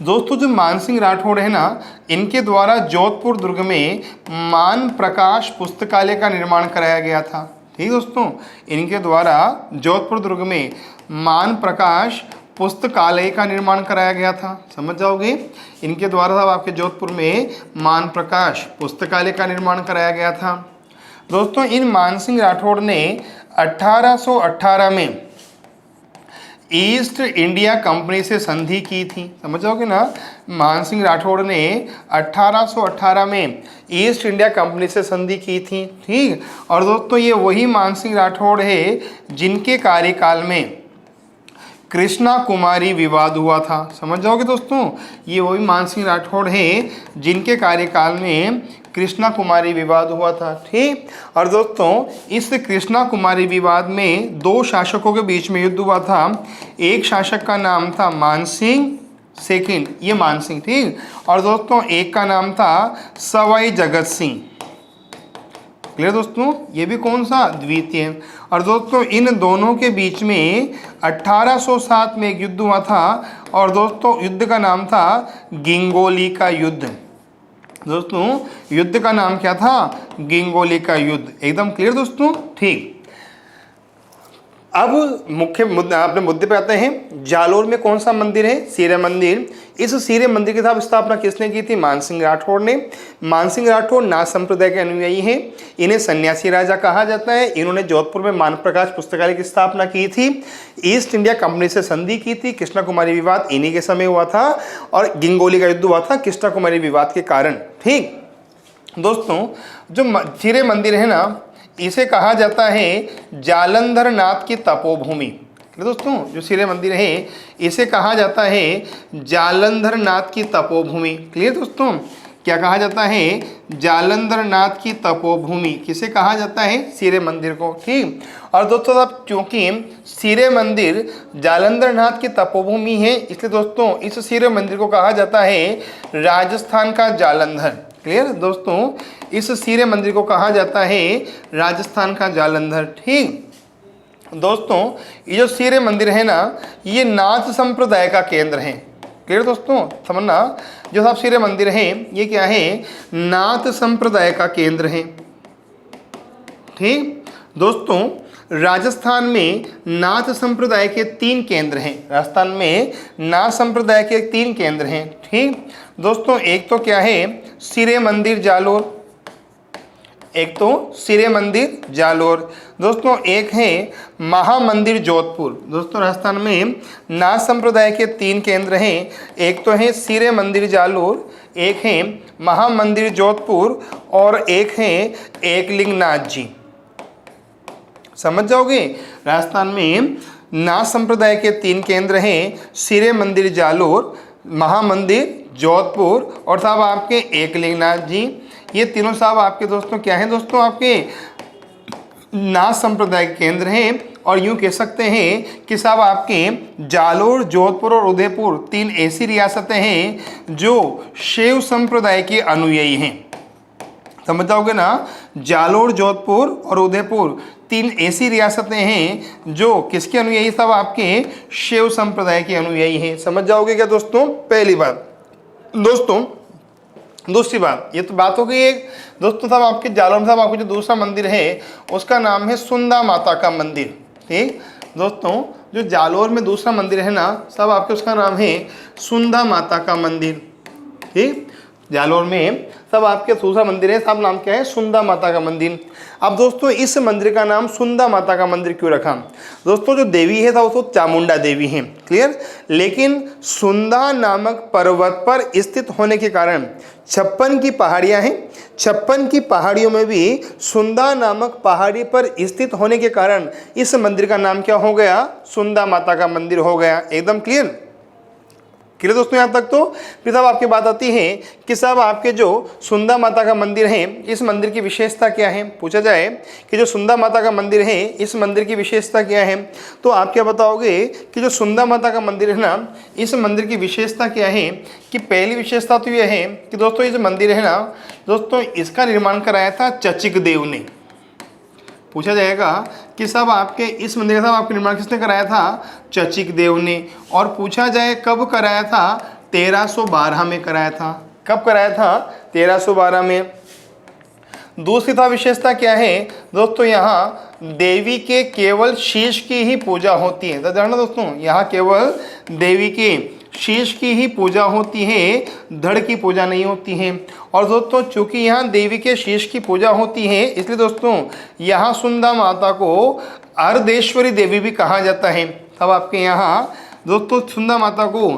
दोस्तों जो मानसिंह राठौड़ है ना, इनके द्वारा जोधपुर दुर्ग में मान प्रकाश पुस्तकालय का निर्माण कराया गया था। ठीक दोस्तों, इनके द्वारा जोधपुर दुर्ग में मान प्रकाश पुस्तकालय का निर्माण कराया गया था। समझ जाओगे, इनके द्वारा आपके जोधपुर में मान प्रकाश पुस्तकालय का निर्माण कराया गया था। दोस्तों इन मानसिंह राठौड़ ने 1818 में ईस्ट इंडिया कंपनी से संधि की थी। समझ जाओगे ना, मानसिंह राठौड़ ने 1818 में ईस्ट इंडिया कंपनी से संधि की थी। ठीक, और दोस्तों ये वही मानसिंह राठौड़ है जिनके कार्यकाल में कृष्णा कुमारी विवाद हुआ था। समझ जाओगे दोस्तों, ये वही मानसिंह राठौड़ है जिनके कार्यकाल में कृष्णा कुमारी विवाद हुआ था। ठीक, और दोस्तों इस कृष्णा कुमारी विवाद में 2 शासकों के बीच में युद्ध हुआ था। एक शासक का नाम था मानसिंह सेकंड, ये मानसिंह, ठीक। और दोस्तों एक का नाम था सवाई जगत सिंह, क्लियर दोस्तों, ये भी कौन सा, द्वितीय। और दोस्तों इन दोनों के बीच में 1807 में एक युद्ध हुआ था और दोस्तों युद्ध का नाम था गिंगोली का युद्ध। दोस्तों युद्ध का नाम क्या था, गिंगोली का युद्ध, एकदम क्लियर दोस्तों, ठीक। अब मुख्य मुद्दा, अपने मुद्दे पे आते हैं। जालोर में कौन सा मंदिर है, सूर्य मंदिर। इस सूर्य मंदिर की स्थापना किसने की थी, मानसिंह राठौड़ ने। मानसिंह राठौड़ नाथ संप्रदाय के अनुयायी हैं। इन्हें सन्यासी राजा कहा जाता है। इन्होंने जोधपुर में मान प्रकाश पुस्तकालय की स्थापना की थी। ईस्ट इंडिया कंपनी से संधि की थी। कृष्णा कुमारी विवाद इन्हीं के समय हुआ था और गिंगोली का युद्ध हुआ था कृष्णा कुमारी विवाद के कारण, ठीक। दोस्तों जो सूर्य मंदिर है ना, इसे कहा जाता है जालंधर नाथ की तपोभूमि। दोस्तों जो सूर्य मंदिर है इसे कहा जाता है जालंधर नाथ की तपोभूमि। क्लियर दोस्तों, क्या कहा जाता है, जालंधर नाथ की तपोभूमि। किसे कहा जाता है, सूर्य मंदिर को, ठीक। और दोस्तों अब चूंकि सूर्य मंदिर जालंधर नाथ की तपोभूमि है, इसलिए दोस्तों इस सूर्य मंदिर को कहा जाता है राजस्थान का जालंधर। क्लियर दोस्तों, इस सूर्य मंदिर को कहा जाता है राजस्थान का जालंधर, ठीक। दोस्तों ये जो सूर्य मंदिर है ना, ये नाथ संप्रदाय का केंद्र है। क्लियर दोस्तों, समझना, जो साहब सूर्य मंदिर है ये क्या है, नाथ संप्रदाय का केंद्र है, ठीक। दोस्तों राजस्थान में नाथ संप्रदाय के 3 केंद्र हैं। राजस्थान में नाथ संप्रदाय के 3 केंद्र हैं, ठीक। दोस्तों एक तो क्या है, सूर्य मंदिर जालोर, एक तो सूर्य मंदिर जालोर। दोस्तों एक है महामंदिर जोधपुर। दोस्तों राजस्थान में नाथ संप्रदाय के 3 केंद्र हैं। एक तो है सूर्य मंदिर जालोर, एक है महामंदिर जोधपुर और एक है एकलिंगनाथ जी। समझ जाओगे, राजस्थान में नाथ संप्रदाय के 3 केंद्र हैं, सूर्य मंदिर जालोर, महामंदिर जोधपुर और साहब आपके एकलिंगनाथ जी। ये तीनों साहब आपके दोस्तों क्या हैं, दोस्तों आपके नाथ संप्रदाय के केंद्र हैं। और यूँ कह सकते हैं कि साहब आपके जालोर, जोधपुर और उदयपुर 3 ऐसी रियासतें हैं जो शैव संप्रदाय के अनुयायी हैं। समझ जाओगे ना, जालोर, जोधपुर और उदयपुर 3 ऐसी रियासतें हैं जो किसके अनुयायी, साहब आपके शैव संप्रदाय के अनुयायी हैं। समझ जाओगे क्या दोस्तों, पहली बात। दोस्तों दूसरी बात, ये तो बात हो गई एक। दोस्तों साहब आपके जालोर में साहब आपको जो दूसरा मंदिर है उसका नाम है सुंदा माता का मंदिर, ठीक। दोस्तों जो जालोर में दूसरा मंदिर है ना साहब आपके, उसका नाम है सुंदा माता का मंदिर, ठीक। जालोर में सब आपके दूसरा मंदिर है, साहब नाम क्या है, सुंदा माता का मंदिर। अब दोस्तों इस मंदिर का नाम सुंदा माता का मंदिर क्यों रखा, दोस्तों जो देवी है वो चामुंडा देवी है, क्लियर। लेकिन सुंदा नामक पर्वत पर स्थित होने के कारण 56 की पहाड़ियां हैं, 56 की पहाड़ियों में भी सुंदा नामक पहाड़ी पर स्थित होने के कारण इस मंदिर का नाम क्या हो गया, सुंदा माता का मंदिर हो गया। एकदम क्लियर दोस्तों यहाँ तक। तो फिर साहब आपकी बात आती है कि साहब आपके जो सुंदा माता का मंदिर है, इस मंदिर की विशेषता क्या है। पूछा जाए कि जो सुंदा माता का मंदिर है, इस मंदिर की विशेषता क्या है, तो आप क्या बताओगे कि जो सुंदा माता का मंदिर है ना, इस मंदिर की विशेषता क्या है। कि पहली विशेषता तो यह है कि दोस्तों ये जो मंदिर है ना दोस्तों, इसका निर्माण कराया था चचिक देव ने। पूछा जाएगा कि साहब आपके इस मंदिर का आपका निर्माण किसने कराया था, चचिक देव ने। और पूछा जाए कब कराया था, 1312 में कराया था। कब कराया था, 1312 में। दूसरी था विशेषता क्या है दोस्तों, यहाँ देवी के केवल शीश की ही पूजा होती है। जानना दोस्तों, यहाँ केवल देवी के शीश की ही पूजा होती है, धड़ की पूजा नहीं होती है। और दोस्तों चूंकि यहाँ देवी के शीश की पूजा होती है, इसलिए दोस्तों यहाँ सुंदा माता को अर्धेश्वरी देवी भी कहा जाता है। तब आपके यहाँ दोस्तों सुंदा माता को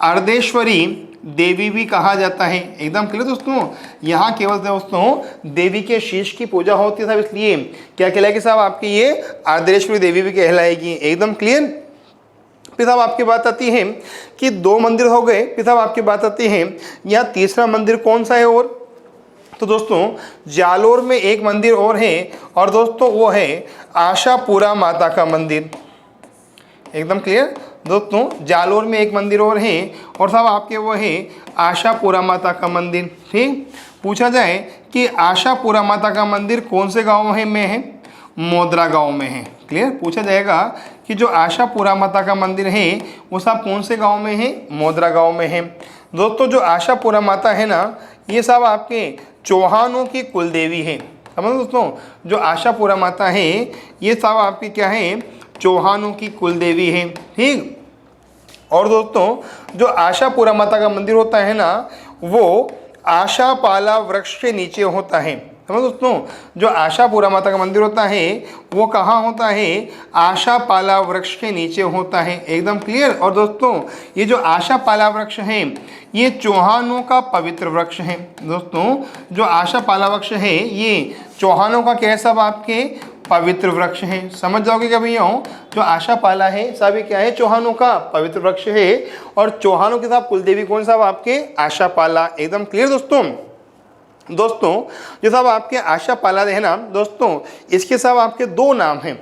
अर्धेश्वरी देवी भी कहा जाता है। एकदम क्लियर दोस्तों, यहाँ केवल दोस्तों देवी के शीश की पूजा होती है, इसलिए क्या कहलाएगी साहब आपकी, ये अर्धेश्वरी देवी भी कहलाएगी। एकदम क्लियर। फिर साहब आपकी बात आती है कि 2 मंदिर हो गए। फिर साहब आपकी बात आती है यहाँ तीसरा मंदिर कौन सा है। और तो दोस्तों जालोर में एक मंदिर और है, और दोस्तों वो है आशापुरा माता का मंदिर। एकदम क्लियर। दोस्तों जालोर में एक मंदिर और है और साहब आपके वो है आशापुरा माता का मंदिर। ठीक, पूछा जाए कि आशापुरा माता का मंदिर कौन से गांव में है? मोदरा गांव में है। क्लियर, पूछा जाएगा कि जो आशापुरा माता का मंदिर है वो साहब कौन से गांव में है? मोदरा गांव में है। दोस्तों जो आशापुरा माता है ना, ये साहब आपके चौहानों की कुलदेवी है। समझ दोस्तों, जो आशापुरा माता है ये साहब आपकी क्या है? चौहानों की कुलदेवी है। ठीक, और दोस्तों जो आशापुरा माता का मंदिर होता है ना, वो आशापाला वृक्ष के नीचे होता है। समझ दोस्तों, जो आशापुरा माता का मंदिर होता है वो कहाँ होता है? आशापाला वृक्ष के नीचे होता है। एकदम क्लियर। और दोस्तों ये जो आशापाला वृक्ष है ये चौहानों का पवित्र वृक्ष है। दोस्तों जो आशापाला वृक्ष है ये चौहानों का कैसा आपके पवित्र वृक्ष है। समझ जाओगे क्या भैया? जो आशापाला है साहब क्या है? चौहानों का पवित्र वृक्ष है। और चौहानों के साहब कुलदेवी कौन साहब? आपके आशापाला। एकदम क्लियर दोस्तों। दोस्तों जो साहब आपके आशापाला है ना, दोस्तों इसके साहब आपके दो नाम हैं।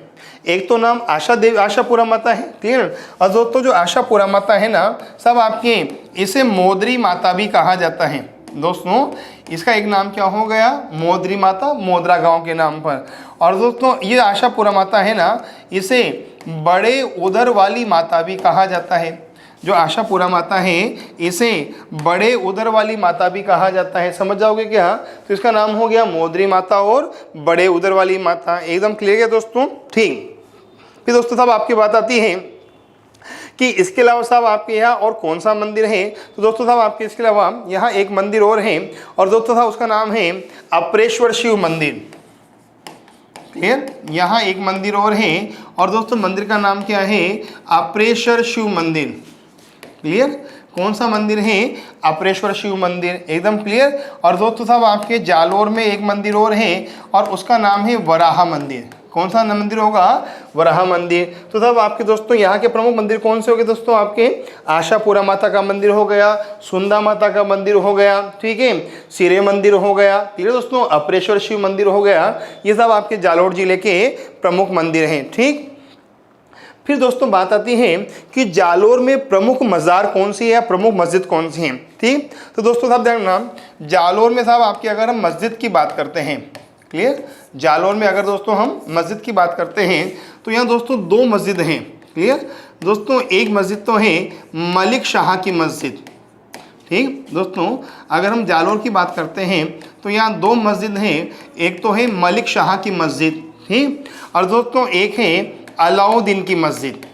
एक तो नाम आशा देवी आशापुरा माता है। क्लियर। और दोस्तों जो आशापुरा माता है ना साहब आपके इसे मोदरी माता भी कहा जाता है। दोस्तों इसका एक नाम क्या हो गया? मोदरी माता, मोदरा गांव के नाम पर। और दोस्तों ये आशापुरा माता है ना, इसे बड़े उदर वाली माता भी कहा जाता है। जो आशापुरा माता है इसे बड़े उदर वाली माता भी कहा जाता है। समझ जाओगे क्या? तो इसका नाम हो गया मोदरी माता और बड़े उदर वाली माता। एकदम क्लियर है दोस्तों। ठीक, फिर दोस्तों साहब आपकी बात आती है कि इसके अलावा साहब आपके यहाँ और कौन सा मंदिर है? तो दोस्तों साहब आपके इसके अलावा यहाँ एक मंदिर और है और दोस्तों साहब उसका नाम है अप्रेश्वर शिव मंदिर। क्लियर, यहाँ एक मंदिर और है और दोस्तों मंदिर का नाम क्या है? अप्रेश्वर शिव मंदिर। क्लियर, कौन सा मंदिर है? अप्रेश्वर शिव मंदिर। एकदम क्लियर। और दोस्तों साहब आपके जालोर में एक मंदिर और है और उसका नाम है वराह मंदिर। कौन सा मंदिर होगा? वराह मंदिर। तो साहब आपके दोस्तों यहाँ के प्रमुख मंदिर कौन से हो गए? दोस्तों आपके आशापुरा माता का मंदिर हो गया, सुंदा माता का मंदिर हो गया, ठीक है, सिरे मंदिर हो गया। ठीक है दोस्तों, अप्रेश्वर शिव मंदिर हो गया। ये सब आपके जालोर जिले के प्रमुख मंदिर हैं। ठीक, फिर दोस्तों बात आती है कि जालोर में प्रमुख मज़ार कौन सी है या प्रमुख मस्जिद कौन सी है। ठीक, तो दोस्तों साहब देखना, जालोर में साहब आपकी अगर हम मस्जिद की बात करते हैं, क्लियर, जालोर में अगर दोस्तों हम मस्जिद की बात करते हैं तो यहाँ दोस्तों दो मस्जिद हैं। क्लियर दोस्तों, एक मस्जिद तो है मलिक शाह की मस्जिद। ठीक दोस्तों, अगर हम जालोर की बात करते हैं तो यहाँ दो मस्जिद हैं। एक तो है मलिक शाह की मस्जिद, ठीक, और दोस्तों एक है अलाउद्दीन की मस्जिद।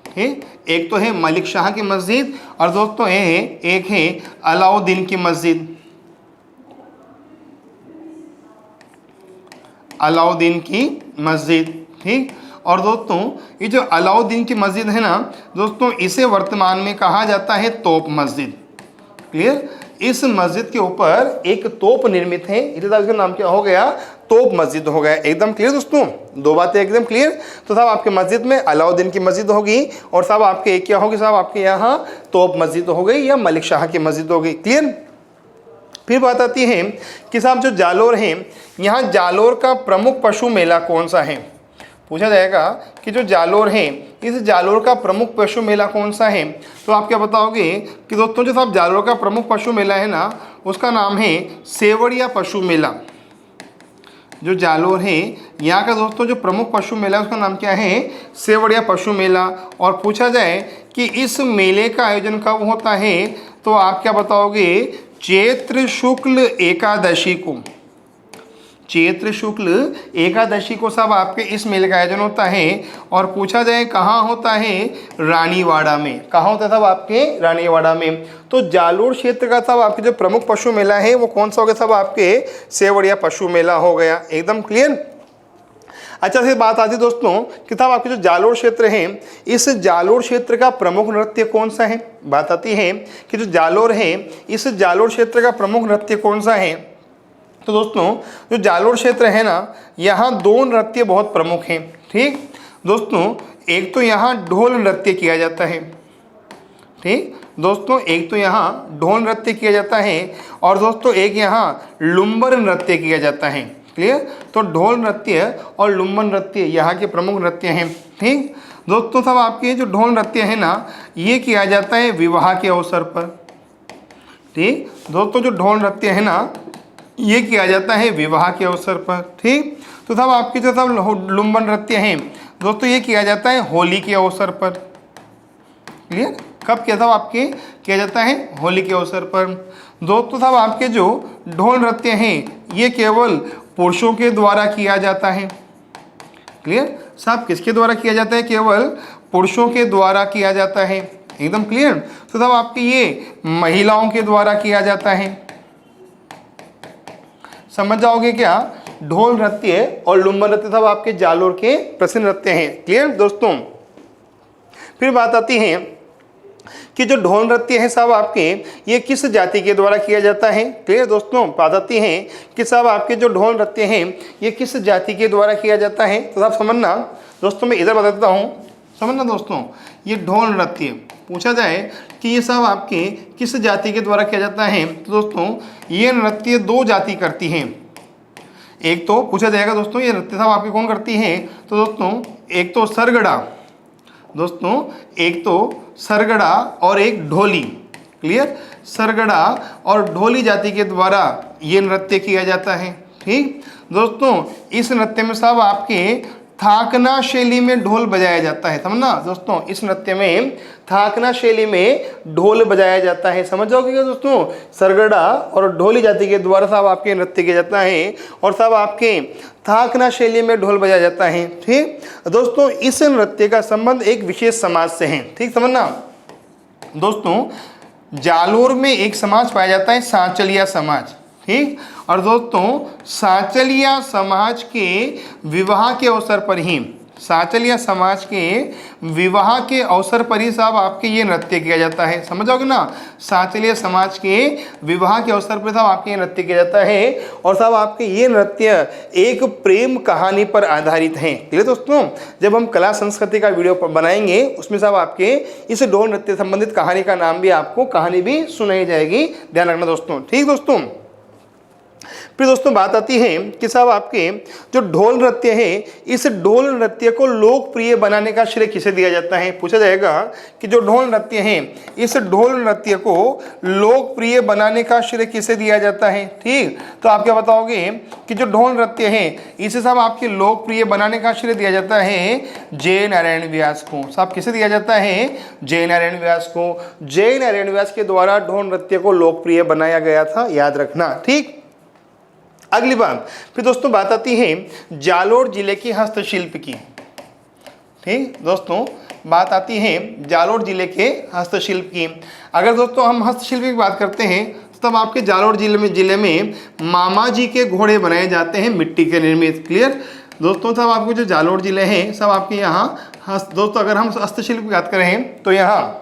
ठीक, एक तो है मलिक शाह की मस्जिद और दोस्तों एक है अलाउद्दीन की मस्जिद। अलाउद्दीन की मस्जिद। ठीक, और दोस्तों ये जो अलाउद्दीन की मस्जिद है ना दोस्तों, इसे वर्तमान में कहा जाता है तोप मस्जिद। क्लियर, इस मस्जिद के ऊपर एक तोप निर्मित है, इसका नाम क्या हो गया? तोप मस्जिद हो गया। एकदम क्लियर दोस्तों, दो बातें एकदम क्लियर। तो साहब आपके मस्जिद में अलाउद्दीन की मस्जिद होगी और साहब आपके क्या होगी? साहब आपके यहाँ तोप मस्जिद हो गई या मलिक शाह की मस्जिद हो गई। क्लियर, फिर बात आती है कि साहब जो जालोर है, यहाँ जालोर का प्रमुख पशु मेला कौन सा है? पूछा जाएगा कि जो जालोर है इस जालोर का प्रमुख पशु मेला कौन सा है? तो आप क्या बताओगे कि दोस्तों जो साहब जालोर का प्रमुख पशु मेला है ना, उसका नाम है सेवड़िया पशु मेला। जो जालोर है यहाँ का दोस्तों जो प्रमुख पशु मेला है उसका नाम क्या है? सेवड़िया पशु मेला। और पूछा जाए कि इस मेले का आयोजन कब होता है? तो आप क्या बताओगे? चैत्र शुक्ल एकादशी को। चैत्र शुक्ल एकादशी को सब आपके इस मेले का आयोजन होता है। और पूछा जाए कहाँ होता है? रानीवाड़ा में। कहाँ होता है सब आपके? रानीवाड़ा में। तो जालोर क्षेत्र का सब आपके जो प्रमुख पशु मेला है वो कौन सा हो गया? सब आपके सेवड़िया पशु मेला हो गया। एकदम क्लियर। अच्छा से बात आती है दोस्तों कि साहब आपके जो जालोर क्षेत्र है इस जालोर क्षेत्र का प्रमुख नृत्य कौन सा है? बात आती है कि जो जालोर है इस जालोर क्षेत्र का प्रमुख नृत्य कौन सा है? तो दोस्तों जो जालोर क्षेत्र है ना, यहाँ दो नृत्य बहुत प्रमुख हैं। ठीक दोस्तों, एक तो यहाँ ढोल नृत्य किया जाता है। ठीक दोस्तों, एक तो यहाँ ढोल नृत्य किया जाता है और दोस्तों एक यहाँ लुम्बर नृत्य किया जाता है। क्लियर। तो ढोल नृत्य और लुम्बन नृत्य यहाँ के प्रमुख नृत्य हैं। ठीक दोस्तों, सब आपके जो ढोल नृत्य है ना, ये किया जाता है विवाह के अवसर पर। ठीक दोस्तों, जो ढोल नृत्य है ना, ये किया जाता है विवाह के अवसर पर। ठीक, तो सब आपके जो सब लुम्बन नृत्य हैं दोस्तों, ये किया जाता है होली के अवसर पर। क्लियर, कब किया था आपके किया जाता है होली के अवसर पर। दोस्तों सब आपके जो ढोल नृत्य हैं ये केवल पुरुषों के द्वारा किया जाता है। क्लियर, सब किसके द्वारा किया जाता है? केवल पुरुषों के द्वारा किया जाता है। एकदम क्लियर। तो सब आपके ये महिलाओं के द्वारा किया जाता है। समझ जाओगे क्या? ढोल नृत्य और लुम्बन नृत्य सब आपके जालोर के प्रसिद्ध नृत्य हैं। क्लियर दोस्तों, फिर बात आती है कि जो ढोल नृत्य है सब आपके ये किस जाति के द्वारा किया जाता है। क्लियर दोस्तों, बात आती है कि सब आपके जो ढोल नृत्य हैं ये किस जाति के द्वारा किया जाता है। तो आप समझना दोस्तों, मैं इधर बता देता हूँ, समझना दोस्तों। ये ढोल नृत्य पूछा जाए कि ये सब आपके किस जाति के द्वारा किया जाता है, तो दोस्तों ये नृत्य दो जाति करती हैं। एक तो पूछा जाएगा दोस्तों ये नृत्य सब आपके कौन करती हैं, तो दोस्तों एक तो सरगड़ा, दोस्तों एक तो सरगड़ा और एक ढोली। क्लियर, सरगड़ा और ढोली जाति के द्वारा ये नृत्य किया जाता है। ठीक दोस्तों, इस नृत्य में सब आपके थाकना शैली में ढोल बजाया जाता है। समझना दोस्तों, इस नृत्य में थाकना शैली में ढोल बजाया जाता है। समझ जाओगे क्या दोस्तों? सरगड़ा और ढोली जाति के द्वारा सब आपके नृत्य किया जाता है और सब आपके थाकना शैली में ढोल बजाया जाता है। ठीक दोस्तों, इस नृत्य का संबंध एक विशेष समाज से है। ठीक समझना दोस्तों, जालोर में एक समाज पाया जाता है सांचलिया समाज। ठीक, और दोस्तों सांचलिया समाज के विवाह के अवसर पर ही, सांचलिया समाज के विवाह के अवसर पर ही साहब आपके ये नृत्य किया जाता है। समझ जाओगे ना, सांचलिया समाज के विवाह के अवसर पर साहब आपके ये नृत्य किया जाता है और साहब आपके ये नृत्य एक प्रेम कहानी पर आधारित है। ठीक है दोस्तों, जब हम कला संस्कृति का वीडियो बनाएंगे उसमें साहब आपके इस ढोल नृत्य संबंधित कहानी का नाम भी आपको कहानी भी सुनाई जाएगी, ध्यान रखना दोस्तों। ठीक दोस्तों, फिर दोस्तों बात आती है कि साहब आपके जो ढोल नृत्य है इस ढोल नृत्य को लोकप्रिय बनाने का श्रेय किसे दिया जाता है। पूछा जाएगा कि जो ढोल नृत्य है इस ढोल नृत्य को लोकप्रिय बनाने का श्रेय किसे दिया जाता है। ठीक, तो आप क्या बताओगे कि जो ढोल नृत्य है इसे साहब आपके लोकप्रिय बनाने का श्रेय दिया जाता है जय नारायण व्यास को। साहब किसे दिया जाता है? जय नारायण व्यास को। जय नारायण व्यास के द्वारा ढोल नृत्य को लोकप्रिय बनाया गया था, याद रखना। ठीक, अगली बात फिर दोस्तों बात आती है जालोर जिले की हस्तशिल्प की। ठीक दोस्तों, बात आती है जालोर जिले के हस्तशिल्प की। अगर दोस्तों हम हस्तशिल्प की बात करते हैं तब आपके जालोर जिले में मामा जी के घोड़े बनाए जाते हैं मिट्टी के निर्मित। क्लियर दोस्तों, सब आपको जो जालोर जिले हैं सब आपके यहाँ दोस्तों अगर हम हस्तशिल्प की बात करें तो यहाँ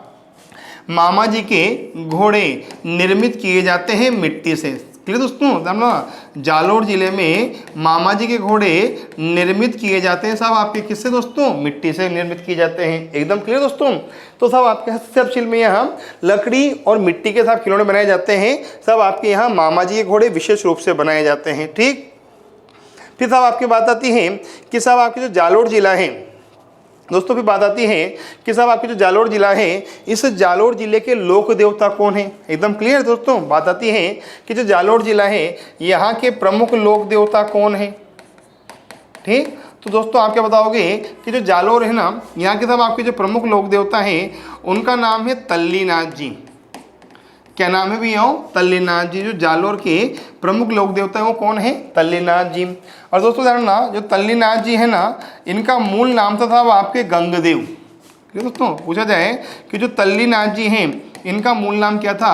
मामा जी के घोड़े निर्मित किए जाते हैं मिट्टी से। क्लियर दोस्तों, ना जालोर जिले में मामा जी के घोड़े निर्मित किए जाते हैं सब आपके किससे दोस्तों? मिट्टी से निर्मित किए जाते हैं। एकदम क्लियर दोस्तों। तो सब आपके हस्तशिल्प में यहाँ लकड़ी और मिट्टी के साथ खिलौने बनाए जाते हैं। सब आपके यहाँ मामा जी के घोड़े विशेष रूप से बनाए जाते हैं। ठीक, फिर साहब आपकी बात आती है कि साहब आपके जो जालोर जिला है दोस्तों, फिर बात आती है कि साहब आपके जो जालोर जिला है इस जालोर जिले के लोक देवता कौन है। एकदम क्लियर दोस्तों, बात आती है कि जो जालोर जिला है यहाँ के प्रमुख लोक देवता कौन है। ठीक, तो दोस्तों आप क्या बताओगे कि जो जालोर है ना यहाँ के साहब आपके जो प्रमुख लोक देवता हैं उनका नाम है तल्लीनाथ जी। क्या नाम है भैया? तल्लीनाथ जी। जो जालोर के प्रमुख लोक देवता है वो कौन है? तल्लीनाथ जी। और दोस्तों जानना जो तल्लीनाथ जी है ना इनका मूल नाम था आपके गंगदेव। दोस्तों पूछा जाए कि जो तल्लीनाथ जी हैं इनका मूल नाम क्या था?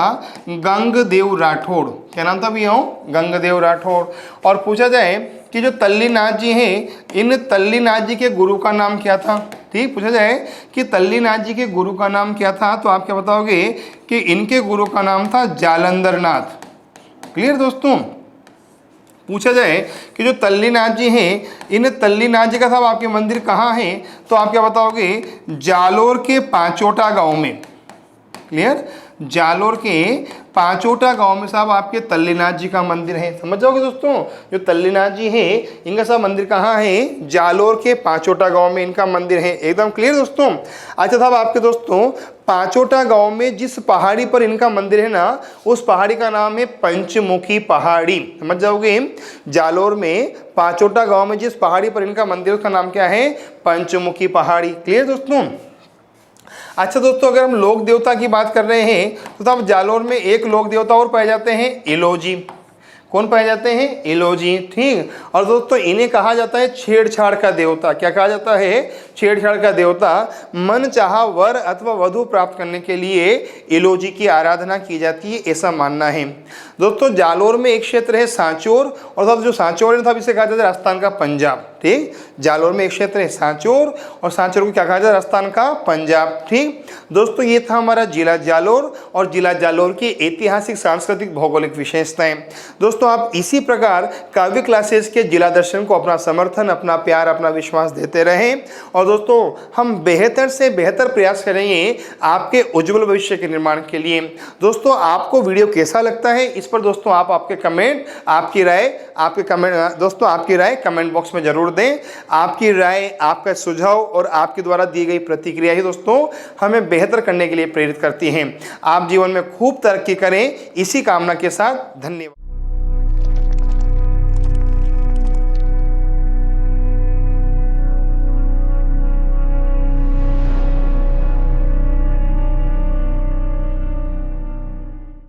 गंगदेव राठौड़। क्या नाम था भैया? गंगदेव राठौड़। और पूछा जाए कि जो तल्लीनाथ जी हैं इन तल्लीनाथ जी के गुरु का नाम क्या था। ठीक, पूछा जाए कि तल्लीनाथ जी के गुरु का नाम क्या था तो आप क्या बताओगे कि इनके गुरु का नाम था जालंधर नाथ। क्लियर दोस्तों, पूछा जाए कि जो तल्लीनाथ जी हैं इन तल्लीनाथ जी का साहब आपके मंदिर कहाँ है तो आप क्या बताओगे? जालोर के पांचोटा गांव में। क्लियर, जालोर के पांचोटा गांव में साहब आपके तल्लीनाथ जी का मंदिर है। समझ जाओगे दोस्तों, जो तल्लीनाथ जी है इनका साहब मंदिर कहाँ है, जालोर के पांचोटा गांव में इनका मंदिर है। एकदम क्लियर दोस्तों। अच्छा साहब आपके दोस्तों पांचोटा गांव में जिस पहाड़ी पर इनका मंदिर है ना, उस पहाड़ी का नाम है पंचमुखी पहाड़ी। समझ जाओगे, जालोर में पांचोटा गांव में जिस पहाड़ी पर इनका मंदिर उसका नाम क्या है, पंचमुखी पहाड़ी। क्लियर दोस्तों। अच्छा दोस्तों अगर हम लोक देवता की बात कर रहे हैं तो साहब जालोर में एक लोक देवता और पाए जाते हैं, इलोजी। कौन पाए जाते हैं, इलोजी। ठीक। और दोस्तों इन्हें कहा जाता है छेड़छाड़ का देवता। क्या कहा जाता है, छेड़छाड़ का देवता। मन चाहा वर अथवा वधु प्राप्त करने के लिए इलोजी की आराधना की जाती है, ऐसा मानना है। दोस्तों जालोर में एक क्षेत्र है सांचौर, और साहब जो सांचौर है साहब इसे कहा जाता है राजस्थान का पंजाब। ठीक। जालोर में एक क्षेत्र है सांचौर, और सांचौर को क्या कहा जाता है, राजस्थान का पंजाब। ठीक दोस्तों, ये था हमारा जिला जालोर और जिला जालोर की ऐतिहासिक सांस्कृतिक भौगोलिक विशेषताएं। दोस्तों आप इसी प्रकार काव्य क्लासेस के जिला दर्शन को अपना समर्थन, अपना प्यार, अपना विश्वास देते रहें। और दोस्तों हम बेहतर से बेहतर प्रयास करेंगे आपके उज्जवल भविष्य के निर्माण के लिए। दोस्तों आपको वीडियो कैसा लगता है इस पर दोस्तों आप आपके कमेंट, आपकी राय कमेंट बॉक्स में जरूर दें। आपकी राय, आपका सुझाव और आपके द्वारा दी गई प्रतिक्रिया ही दोस्तों हमें बेहतर करने के लिए प्रेरित करती हैं। आप जीवन में खूब तरक्की करें, इसी कामना के साथ धन्यवाद।